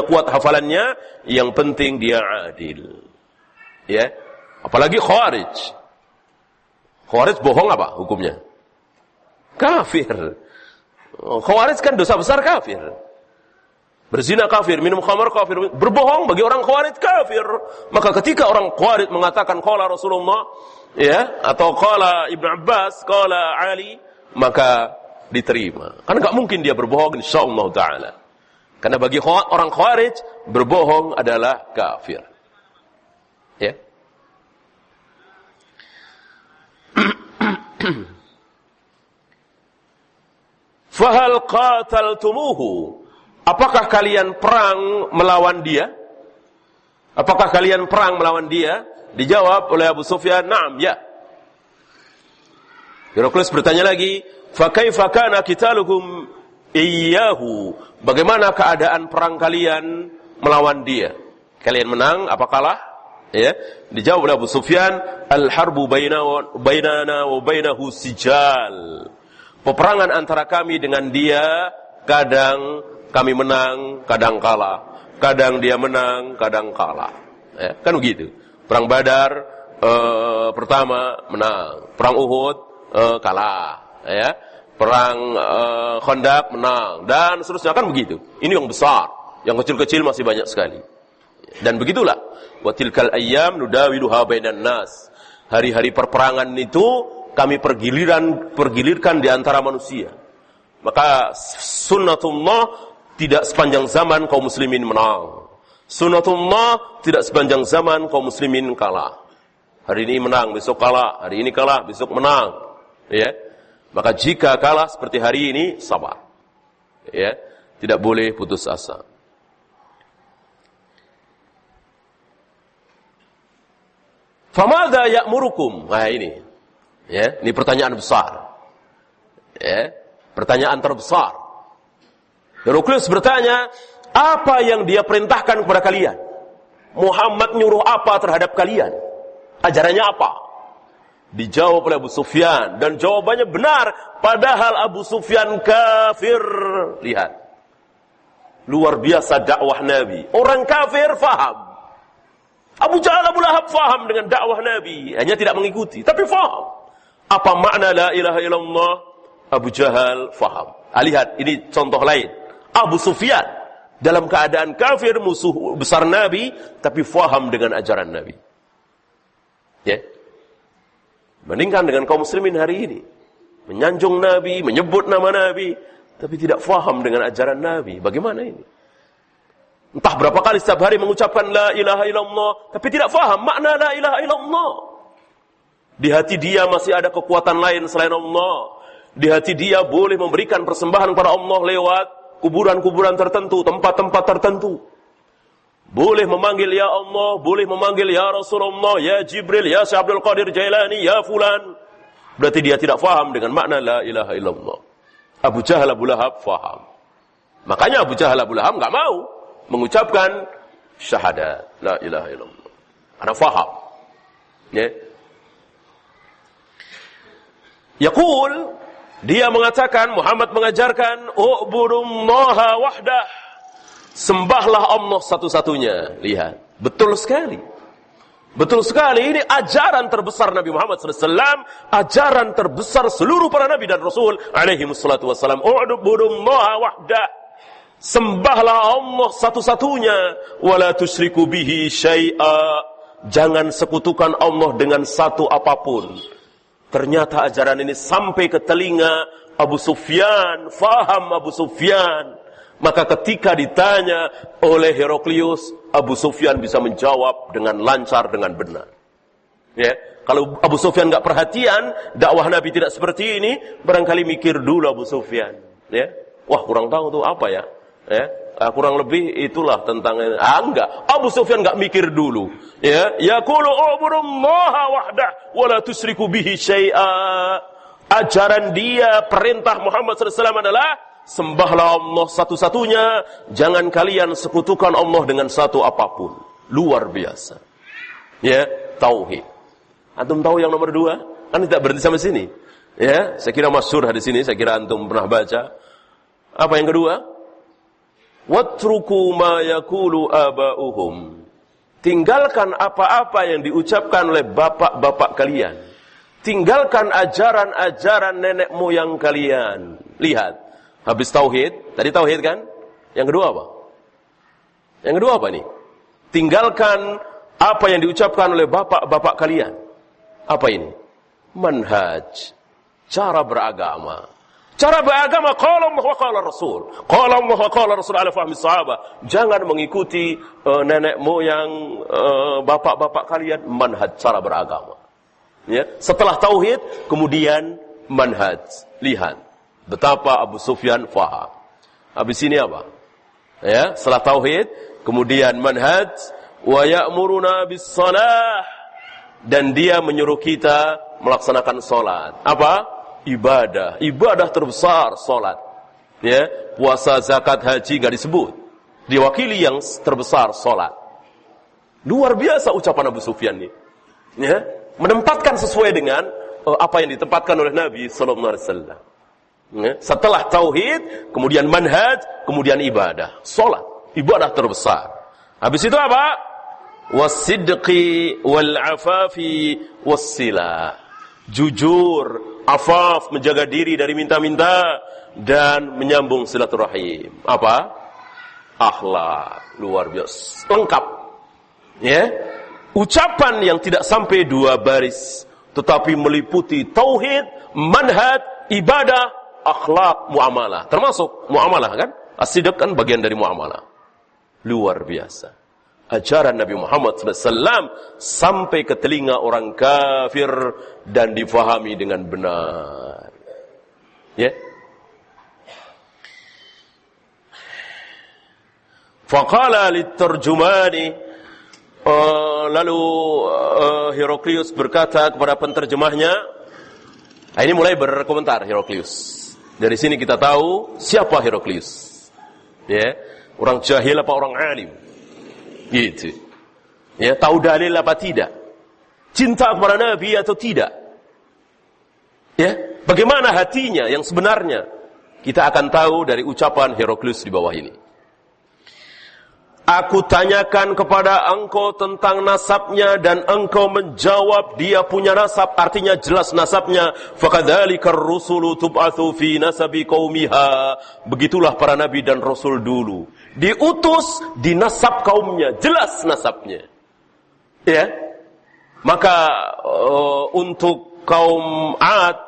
kuat hafalannya, yang penting dia adil. Ya. Apalagi Khawarij. Khawarij bohong apa hukumnya? Kafir. Khawarij kan dosa besar, kafir. Berzina kafir, minum khamar kafir, berbohong bagi orang Khawarij kafir. Maka ketika orang Khawarij mengatakan qala Rasulullah, ya, atau qala Ibnu Abbas, qala Ali, maka diterima. Karena enggak mungkin dia berbohong insyaallah taala. Karena bagi orang Khawarij berbohong adalah kafir. Ya. Fahal qataltumuhu? Apakah kalian perang melawan dia? Apakah kalian perang melawan dia? Dijawab oleh Abu Sufyan, "Na'am, ya." Heraklius bertanya lagi, "Fa kaifa kana qitalukum iyyahu?" Bagaimana keadaan perang kalian melawan dia? Kalian menang apa kalah? Ya. Dijawab oleh Abu Sufyan, "Al-harbu bainana wa bainahu sijal." Peperangan antara kami dengan dia kadang kami menang, kadang kalah. Kadang dia menang, kadang kalah. Ya, kan begitu. Perang Badar pertama menang, perang Uhud kalah, ya. Perang Khandaq menang, dan seterusnya, kan begitu. Ini yang besar, yang kecil-kecil masih banyak sekali. Dan begitulah. Wa tilkal ayyam nudawiluha bainan nas. Hari-hari perperangan itu kami pergilirkan di antara manusia. Maka sunnatullah, tidak sepanjang zaman kaum muslimin menang. Sunnatullah, tidak sepanjang zaman kaum muslimin kalah. Hari ini menang, besok kalah. Hari ini kalah, besok menang. Ya. Maka jika kalah seperti hari ini, sabar. Ya. Tidak boleh putus asa. Famadha ya'murukum? Nah ini. Ya, ini pertanyaan besar. Ya, pertanyaan terbesar. Heraklius bertanya, apa yang dia perintahkan kepada kalian? Muhammad nyuruh apa terhadap kalian? Ajarannya apa? Dijawab oleh Abu Sufyan, dan jawabannya benar, padahal Abu Sufyan kafir. Lihat, luar biasa dakwah Nabi. Orang kafir faham. Abu Jahal, Abu Lahab faham dengan dakwah Nabi, hanya tidak mengikuti, tapi faham. Apa makna la ilaha illallah? Abu Jahal faham. Lihat, ini contoh lain. Abu Sufyan dalam keadaan kafir, musuh besar Nabi, tapi faham dengan ajaran Nabi. Ya. Bandingkan dengan kaum muslimin hari ini, menyanjung Nabi, menyebut nama Nabi, tapi tidak faham dengan ajaran Nabi. Bagaimana ini? Entah berapa kali setiap hari mengucapkan la ilaha illallah, tapi tidak faham makna la ilaha illallah. Di hati dia masih ada kekuatan lain selain Allah. Di hati dia boleh memberikan persembahan kepada Allah lewat kuburan-kuburan tertentu, tempat-tempat tertentu. Boleh memanggil ya Allah, boleh memanggil ya Rasulullah, ya Jibril, ya Syekh Abdul Qadir Jailani, ya fulan. Berarti dia tidak faham dengan makna la ilaha illallah. Abu Jahal, Abu Lahab faham. Makanya Abu Jahal, Abu Lahab enggak mau mengucapkan syahadat la ilaha illallah. Karena faham. Ya. Yaqul, dia mengatakan, Muhammad mengajarkan, u'budullaha wahdah. Sembahlah Allah satu-satunya. Lihat, betul sekali. Betul sekali, ini ajaran terbesar Nabi Muhammad SAW, ajaran terbesar seluruh para Nabi dan Rasul alaihi wassalatu wassalam. U'budullaha wahdah. Sembahlah Allah satu-satunya. Wala tusyriku bihi syai'a. Jangan sekutukan Allah dengan satu apapun. Ternyata ajaran ini sampai ke telinga Abu Sufyan, faham Abu Sufyan. Maka ketika ditanya oleh Heraklius, Abu Sufyan bisa menjawab dengan lancar, dengan benar. Ya, kalau Abu Sufyan enggak perhatian, dakwah Nabi tidak seperti ini, barangkali mikir dulu Abu Sufyan. Ya, wah kurang tahu tuh apa ya? Ya, kurang lebih itulah tentang enggak. Abu Sufyan enggak mikir dulu. Ya, yaqulu ubudullaha wahdah wa la tusyriku bihi syai'a. Ajaran dia, perintah Muhammad SAW adalah sembahlah Allah satu-satunya, jangan kalian sekutukan Allah dengan satu apapun. Luar biasa. Ya, tauhid. Antum tahu yang nomor 2? Kan tidak berhenti sampai sini. Ya, saya kira masyhur hadis ini, saya kira antum pernah baca. Apa yang kedua? Watruku ma yaqulu aba'uhum. Tinggalkan apa-apa yang diucapkan oleh bapak-bapak kalian. Tinggalkan ajaran-ajaran nenek moyang kalian. Lihat, habis tauhid, tadi tauhid kan? Yang kedua apa? Yang kedua apa nih? Tinggalkan apa yang diucapkan oleh bapak-bapak kalian. Apa ini? Manhaj, cara beragama. Cara beragama qala Allah wa qala Rasul. Qala Allah wa qala Rasul ala fahmi sahabat. Jangan mengikuti nenek moyang bapak-bapak kalian, manhaj cara beragama. Ya, setelah tauhid kemudian manhaj. Lihat betapa Abu Sufyan faham. Habis ini apa? Ya, setelah tauhid kemudian manhaj wa ya'muruna bis shalah, dan dia menyuruh kita melaksanakan salat. Apa? Ibadah terbesar salat. Ya, puasa, zakat, haji enggak disebut. Diwakili yang terbesar salat. Luar biasa ucapan Abu Sufyan ini. Ya, menempatkan sesuai dengan apa yang ditempatkan oleh Nabi sallallahu alaihi wasallam. Ya, setelah tauhid, kemudian manhaj, kemudian ibadah. Salat, ibadah terbesar. Habis itu apa? Wasidqi wal afafi wassilah. Jujur, afaf, menjaga diri dari minta-minta, dan menyambung silaturahim. Apa? Akhlak. Luar biasa. Lengkap. Ya. Ucapan yang tidak sampai 2 baris, tetapi meliputi tauhid, manhaj, ibadah, akhlak, muamalah. Termasuk muamalah kan? As-sidq kan bagian dari muamalah. Luar biasa. Ajaran Nabi Muhammad SAW sampai ke telinga orang kafir dan difahami dengan benar. Ya. Faqala litarjumani, lalu Heraklius berkata kepada penterjemahnya. Ini mulai berkomentar Heraklius. Dari sini kita tahu siapa Heraklius. Ya, orang jahil apa orang alim? Gitu. Ya, tahu dalil apa tidak? Cinta kepada Nabi atau tidak? Ya, bagaimana hatinya yang sebenarnya? Kita akan tahu dari ucapan Heraklius di bawah ini. Aku tanyakan kepada engkau tentang nasabnya dan engkau menjawab dia punya nasab, artinya jelas nasabnya. Fakadzalika ar-rusulu tub'atsu fi nasabi qaumiha. Begitulah para nabi dan rasul dulu, diutus di nasab kaumnya, jelas nasabnya. Ya. Maka untuk kaum Ad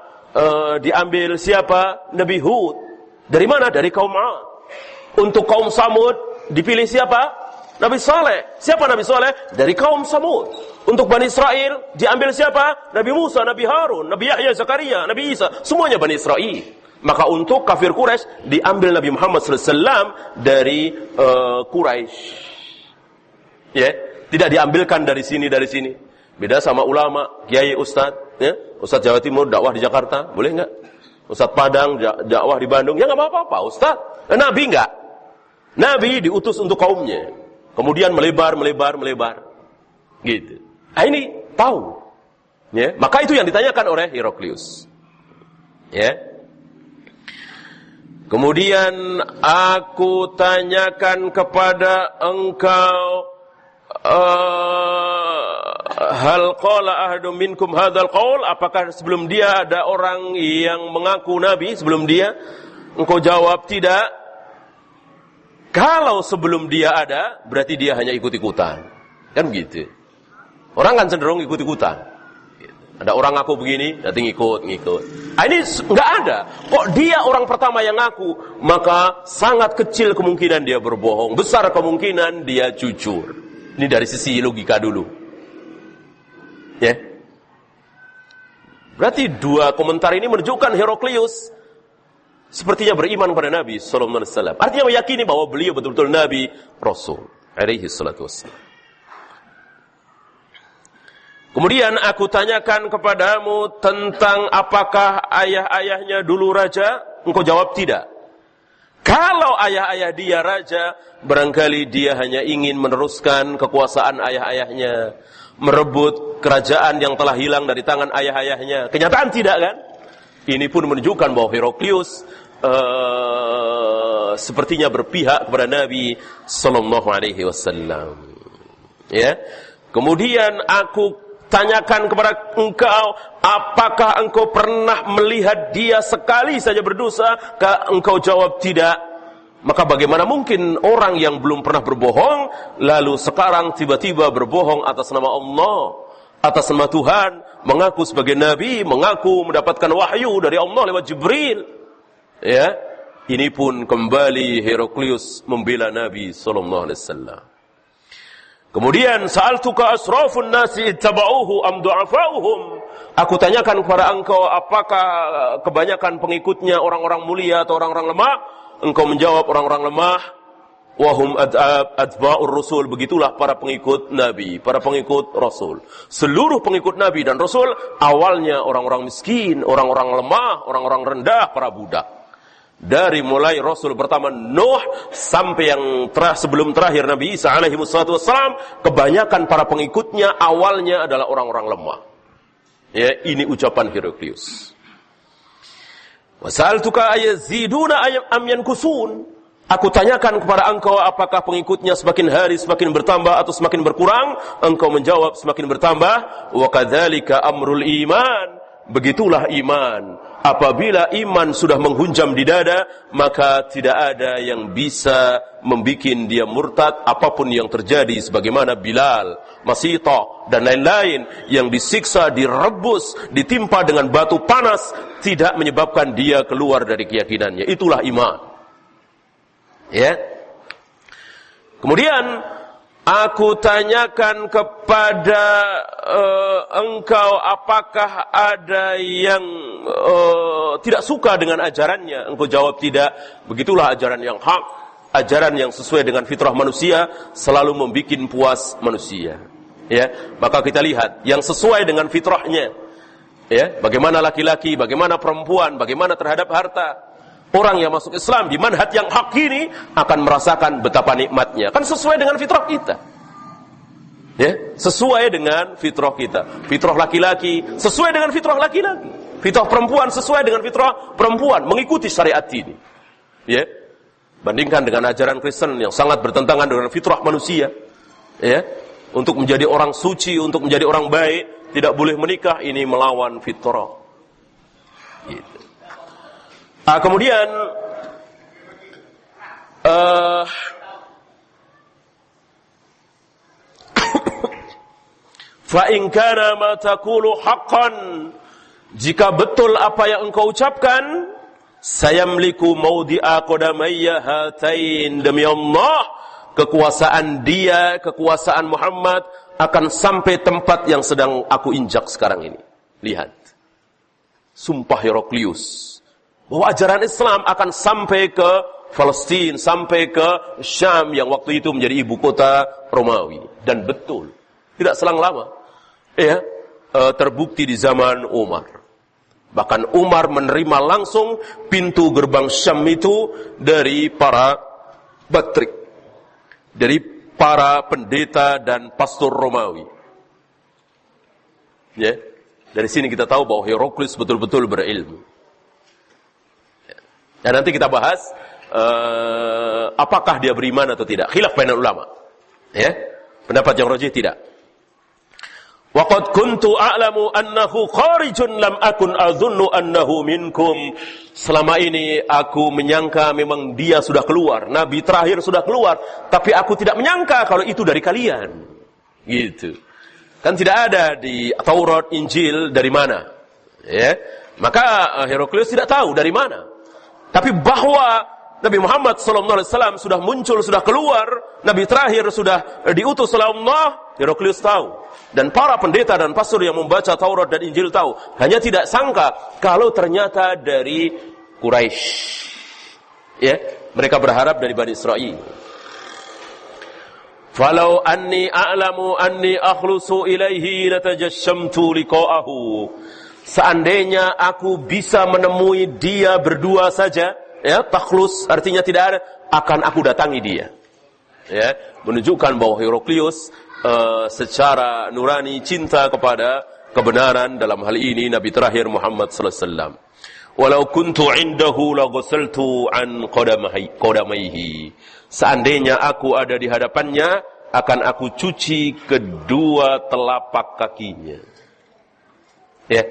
diambil siapa? Nabi Hud. Dari mana? Dari kaum Ad. Untuk kaum Samud dipilih siapa? Nabi Saleh. Siapa Nabi Saleh? Dari kaum Samud. Untuk Bani Israel diambil siapa? Nabi Musa, Nabi Harun, Nabi Yahya, Zakaria, Nabi Isa. Semuanya Bani Israel. Maka untuk kafir Quraisy diambil Nabi Muhammad SAW dari Quraisy. Ya, tidak diambilkan dari sini. Beda sama ulama, kiai, ustaz. Ya, ustaz Jawa Timur dakwah di Jakarta, boleh enggak? Ustaz Padang dakwah di Bandung, ya enggak apa-apa, ustaz. Nabi enggak. Nabi diutus untuk kaumnya. Kemudian melebar. Gitu. Nah, ini tahu. Ya, maka itu yang ditanyakan oleh Heraklius. Ya. Kemudian aku tanyakan kepada engkau, hal qala ahadun minkum hadzal qaul? Apakah sebelum dia ada orang yang mengaku nabi sebelum dia? Engkau jawab tidak. Kalau sebelum dia ada, berarti dia hanya ikut-ikutan. Kan begitu. Orang kan cenderung ikut-ikutan. Ada orang ngaku begini, nanti ngikut. Nah, ini enggak ada. Kok dia orang pertama yang ngaku, maka sangat kecil kemungkinan dia berbohong. Besar kemungkinan dia jujur. Ini dari sisi logika dulu. Ya. Berarti 2 komentar ini menunjukkan Heraklius sepertinya beriman kepada Nabi sallallahu alaihi wasallam. Artinya meyakini bahwa beliau betul-betul Nabi, Rasul alaihi salatu wassalam. Kemudian aku tanyakan kepadamu tentang apakah ayah-ayahnya dulu raja? Engkau jawab tidak. Kalau ayah-ayah dia raja, barangkali dia hanya ingin meneruskan kekuasaan ayah-ayahnya, merebut kerajaan yang telah hilang dari tangan ayah-ayahnya. Kenyataan tidak kan? Ini pun menunjukkan bahwa Heraklius sepertinya berpihak kepada Nabi sallallahu alaihi wasallam. Ya. Kemudian aku tanyakan kepada engkau, apakah engkau pernah melihat dia sekali saja berdosa? Engkau jawab tidak. Maka bagaimana mungkin orang yang belum pernah berbohong, lalu sekarang tiba-tiba berbohong atas nama Allah, atas nama Tuhan, mengaku sebagai Nabi, mengaku mendapatkan wahyu dari Allah lewat Jibril. Ya, ini pun kembali Heraklius membela Nabi sallallahu alaihi wasallam. Kemudian sa'altuka asrafun nasi ittaba'uhu am du'afa'uhum. Aku tanyakan kepada engkau, apakah kebanyakan pengikutnya orang-orang mulia atau orang-orang lemah? Engkau menjawab orang-orang lemah. Wahum adba'ur rasul. Begitulah para pengikut Nabi, para pengikut Rasul. Seluruh pengikut Nabi dan Rasul awalnya orang-orang miskin, orang-orang lemah, orang-orang rendah, para budak. Dari mulai Rasul pertama Nuh sampai yang sebelum terakhir Nabi Isa alaihi wassalam, kebanyakan para pengikutnya awalnya adalah orang-orang lemah. Ya, ini ucapan Heraklius. Wasaltuka ayaziduna am yankusun. Aku tanyakan kepada engkau, apakah pengikutnya semakin hari semakin bertambah atau semakin berkurang? Engkau menjawab semakin bertambah. Wa kadzalika amrul iman. Begitulah iman. Apabila iman sudah menghunjam di dada, maka tidak ada yang bisa membuat dia murtad apapun yang terjadi, sebagaimana Bilal, Masita dan lain-lain yang disiksa, direbus, ditimpa dengan batu panas, tidak menyebabkan dia keluar dari keyakinannya. Itulah iman. Ya. Kemudian aku tanyakan kepada engkau, apakah ada yang tidak suka dengan ajarannya? Engkau jawab tidak. Begitulah ajaran yang hak, ajaran yang sesuai dengan fitrah manusia, selalu membuat puas manusia. Ya, maka kita lihat yang sesuai dengan fitrahnya. Ya, bagaimana laki-laki, bagaimana perempuan, bagaimana terhadap harta. Orang yang masuk Islam di manhaj yang hak ini akan merasakan betapa nikmatnya. Kan sesuai dengan fitrah kita. Ya, sesuai dengan fitrah kita. Fitrah laki-laki sesuai dengan fitrah laki-laki. Fitrah perempuan sesuai dengan fitrah perempuan, mengikuti syariat ini. Ya. Bandingkan dengan ajaran Kristen yang sangat bertentangan dengan fitrah manusia. Ya. Untuk menjadi orang suci, untuk menjadi orang baik, tidak boleh menikah, ini melawan fitrah. Gitu. Kemudian fa in kana ma taqulu haqqan, jika betul apa yang engkau ucapkan, sayamliku mawdi'a qadamayya hatain, demi Allah kekuasaan dia, kekuasaan Muhammad akan sampai tempat yang sedang aku injak sekarang ini. Lihat, sumpah Heraklius bahwa ajaran Islam akan sampai ke Palestina, sampai ke Syam yang waktu itu menjadi ibu kota Romawi. Dan betul, tidak selang lama, ya, terbukti di zaman Umar. Bahkan Umar menerima langsung pintu gerbang Syam itu dari para batrik, dari para pendeta dan pastor Romawi. Ya, dari sini kita tahu bahwa Heraklius betul-betul berilmu. Dan nanti kita bahas apakah dia beriman atau tidak. Khilaf bainal ulama. Ya, pendapat yang rajih tidak. Wa qad kuntu a'lamu annahu kharijun lam akun adhunnu annahu minkum. Selama ini aku menyangka memang dia sudah keluar, nabi terakhir sudah keluar, tapi aku tidak menyangka kalau itu dari kalian. Gitu. Kan tidak ada di Taurat, Injil dari mana. Ya. Maka Heraklius tidak tahu dari mana. Tapi bahwa Nabi Muhammad SAW sudah muncul, sudah keluar, Nabi terakhir sudah diutus oleh Allah, Heraklius tahu. Dan para pendeta dan pastor yang membaca Taurat dan Injil tahu. Hanya tidak sangka kalau ternyata dari Quraisy. Ya, mereka berharap dari Bani Israil. Falau anni a'lamu anni akhlusu ilaihi latajashamtu liqa'ahu. Seandainya aku bisa menemui dia berdua saja, ya, takhlus artinya tidak ada, akan aku datangi dia. Ya, menunjukkan bahwa Heraklius secara nurani cinta kepada kebenaran, dalam hal ini Nabi terakhir Muhammad sallallahu alaihi wasallam. Walau kuntu indahu laghasaltu an qadamaihi. Seandainya aku ada di hadapannya, akan aku cuci kedua telapak kakinya. Ya,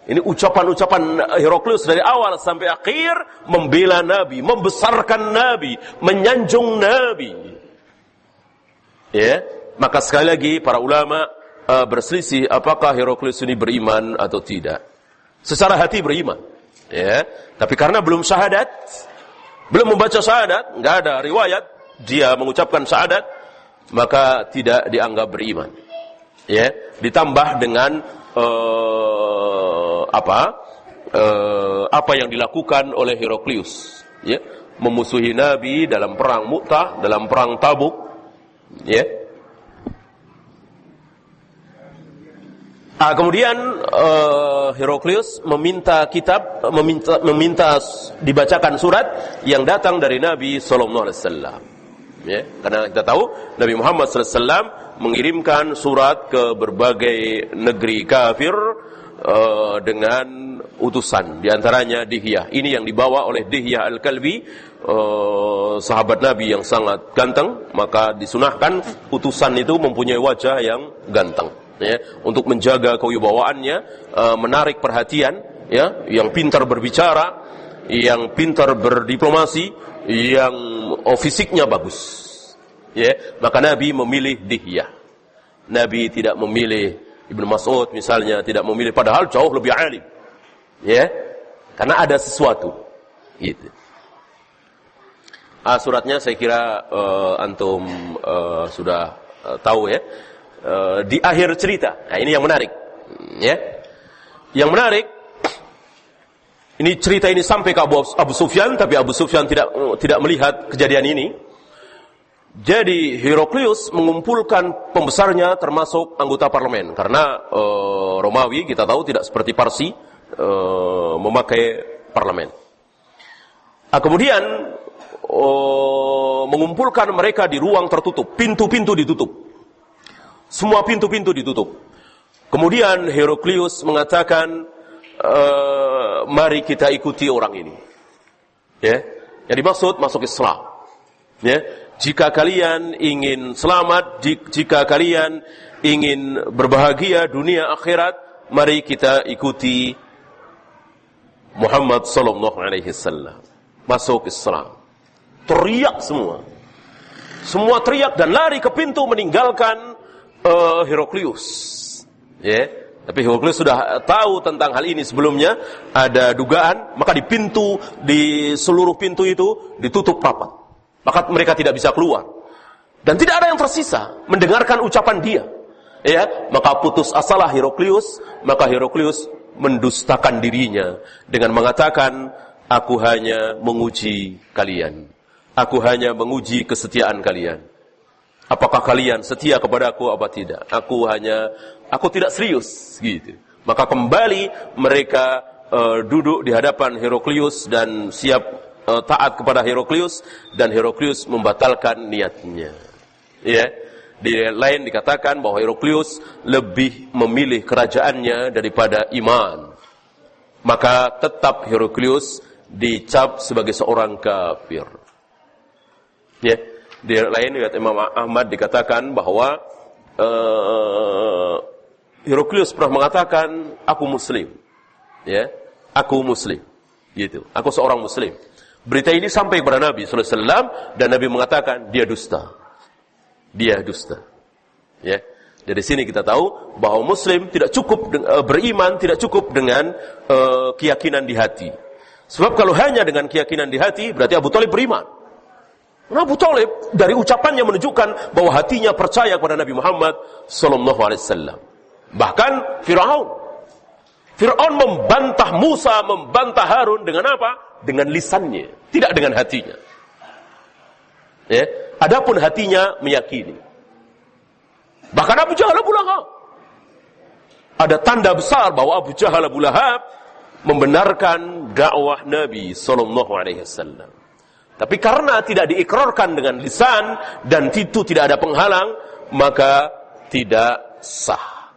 ini ucapan-ucapan Heraklius dari awal sampai akhir membela Nabi, membesarkan Nabi, menyanjung Nabi. Ya, maka sekali lagi para ulama berselisih apakah Heraklius ini beriman atau tidak. Secara hati beriman, ya, tapi karena belum syahadat, belum membaca syahadat, enggak ada riwayat dia mengucapkan syahadat, maka tidak dianggap beriman. Ya, ditambah dengan apa yang dilakukan oleh Heraklius, ya, memusuhi Nabi dalam perang Mu'tah, dalam perang Tabuk, ya. Kemudian Heraklius meminta dibacakan surat yang datang dari Nabi sallallahu alaihi wasallam. Ya, karena kita tahu Nabi Muhammad sallallahu alaihi wasallam mengirimkan surat ke berbagai negeri kafir dengan utusan, di antaranya Dihyah. Ini yang dibawa oleh Dihyah Al-Kalbi, sahabat Nabi yang sangat ganteng, maka disunahkan utusan itu mempunyai wajah yang ganteng, ya, untuk menjaga kewibawaannya, menarik perhatian, ya, yang pintar berbicara, yang pintar berdiplomasi, yang fisiknya bagus. Ya, maka Nabi memilih Dihyah. Nabi tidak memilih Ibnu Mas'ud misalnya, tidak memilih, padahal jauh lebih alim. Ya, karena ada sesuatu. Gitu. Suratnya saya kira antum sudah tahu, ya. Di akhir cerita. Nah, ini yang menarik. Ya. Yang menarik, ini cerita ini sampai ke Abu Sufyan, tapi Abu Sufyan tidak melihat kejadian ini. Jadi Heraklius mengumpulkan pembesarnya termasuk anggota parlemen, karena Romawi kita tahu tidak seperti Parsi memakai parlemen. Kemudian mengumpulkan mereka di ruang tertutup, pintu-pintu ditutup. Semua pintu-pintu ditutup. Kemudian Heraklius mengatakan, mari kita ikuti orang ini. Ya, yang dimaksud masuk Islam. Ya, jika kalian ingin selamat, jika kalian ingin berbahagia dunia akhirat, mari kita ikuti Muhammad sallallahu alaihi wasallam. Masuk Islam. Teriak semua. Semua teriak dan lari ke pintu meninggalkan Heraklius. Ya, tapi Heraklius sudah tahu tentang hal ini sebelumnya, ada dugaan, maka di seluruh pintu itu ditutup rapat. Maka mereka tidak bisa keluar. Dan tidak ada yang tersisa mendengarkan ucapan dia. Ya, maka putus asalah Heraklius, maka Heraklius mendustakan dirinya dengan mengatakan, aku hanya menguji kalian. Aku hanya menguji kesetiaan kalian. Apakah kalian setia kepadaku apa tidak? Aku tidak serius, gitu. Maka kembali mereka duduk di hadapan Heraklius dan siap taat kepada Heraklius, dan Heraklius membatalkan niatnya. Ya, di lain dikatakan bahwa Heraklius lebih memilih kerajaannya daripada iman. Maka tetap Heraklius dicap sebagai seorang kafir. Ya, di lain riwayat Imam Ahmad dikatakan bahwa Heraklius pernah mengatakan, aku muslim. Ya, aku muslim. Gitu. Aku seorang muslim. Berita ini sampai kepada Nabi sallallahu alaihi wasallam, dan Nabi mengatakan dia dusta. Dia dusta. Ya. Dari sini kita tahu bahwa muslim tidak cukup beriman, tidak cukup dengan keyakinan di hati. Sebab kalau hanya dengan keyakinan di hati, berarti Abu Thalib beriman. Nah, Abu Thalib dari ucapannya menunjukkan bahwa hatinya percaya kepada Nabi Muhammad sallallahu alaihi wasallam. Bahkan Firaun membantah Musa, membantah Harun dengan apa? dengan lisannya, tidak dengan hatinya. Ya, adapun hatinya meyakini. Bahkan Abu Jahal, Abu Lahab, ada tanda besar bahwa Abu Jahal, Abu Lahab membenarkan dakwah Nabi sallallahu alaihi wasallam. Tapi karena tidak diikrarkan dengan lisan dan itu tidak ada penghalang, maka tidak sah.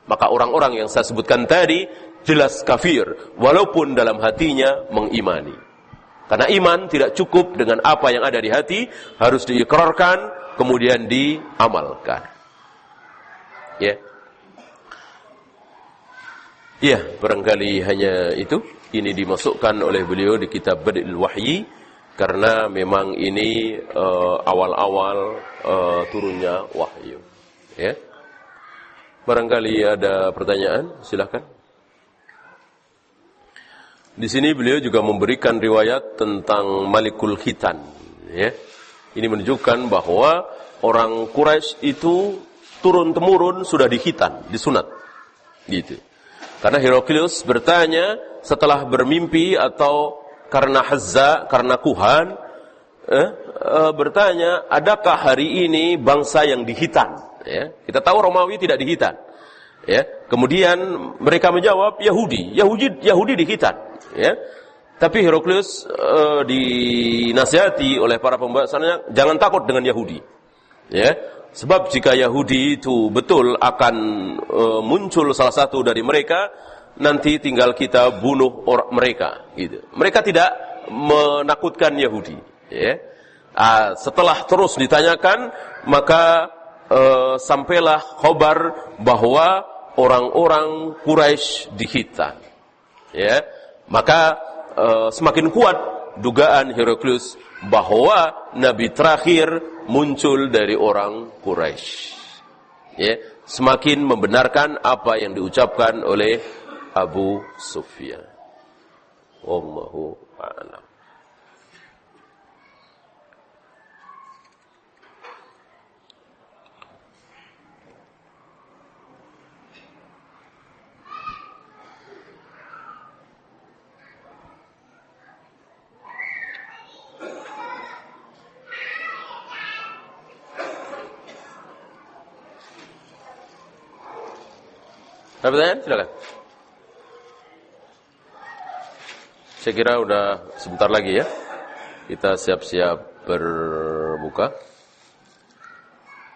Maka orang-orang yang saya sebutkan tadi jelas kafir walaupun dalam hatinya mengimani. Karena iman tidak cukup dengan apa yang ada di hati, harus diikrarkan kemudian diamalkan. Ya. Ya, barangkali hanya itu. Ini dimasukkan oleh beliau di kitab Bad'il Wahyi karena memang ini awal-awal turunnya wahyu. Ya. Barangkali ada pertanyaan, silakan. Di sini beliau juga memberikan riwayat tentang Malikul Khitan. Ya. Ini menunjukkan bahwa orang Quraisy itu turun-temurun sudah dikhitan, disunat. Gitu. Karena Heraklius bertanya setelah bermimpi atau karena hazza, karena kuhan, bertanya, adakah hari ini bangsa yang dihitan? Ya. Kita tahu Romawi tidak dihitan. Ya. Kemudian mereka menjawab Yahudi dihitan. Ya. Tapi Heraklius dinasihati oleh para pembahasannya, jangan takut dengan Yahudi. Ya. Sebab jika Yahudi itu betul akan muncul salah satu dari mereka, nanti tinggal kita bunuh mereka. Gitu. Mereka tidak menakutkan Yahudi. Ya. Setelah terus ditanyakan, maka sampailah khabar bahwa orang-orang Quraisy dihitan. Ya. Maka semakin kuat dugaan Heraklius bahwa nabi terakhir muncul dari orang Quraisy. Ya, semakin membenarkan apa yang diucapkan oleh Abu Sufyan. Wallahu a'lam. Ada pertanyaan? Silakan. Saya kira udah sebentar lagi ya. Kita siap-siap berbuka.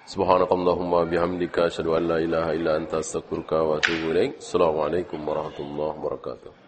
Subhanakallahumma bihamdika asyhadu an la ilaha illa anta astaghfiruka wa atubu ilaik. Assalamualaikum warahmatullahi wabarakatuh.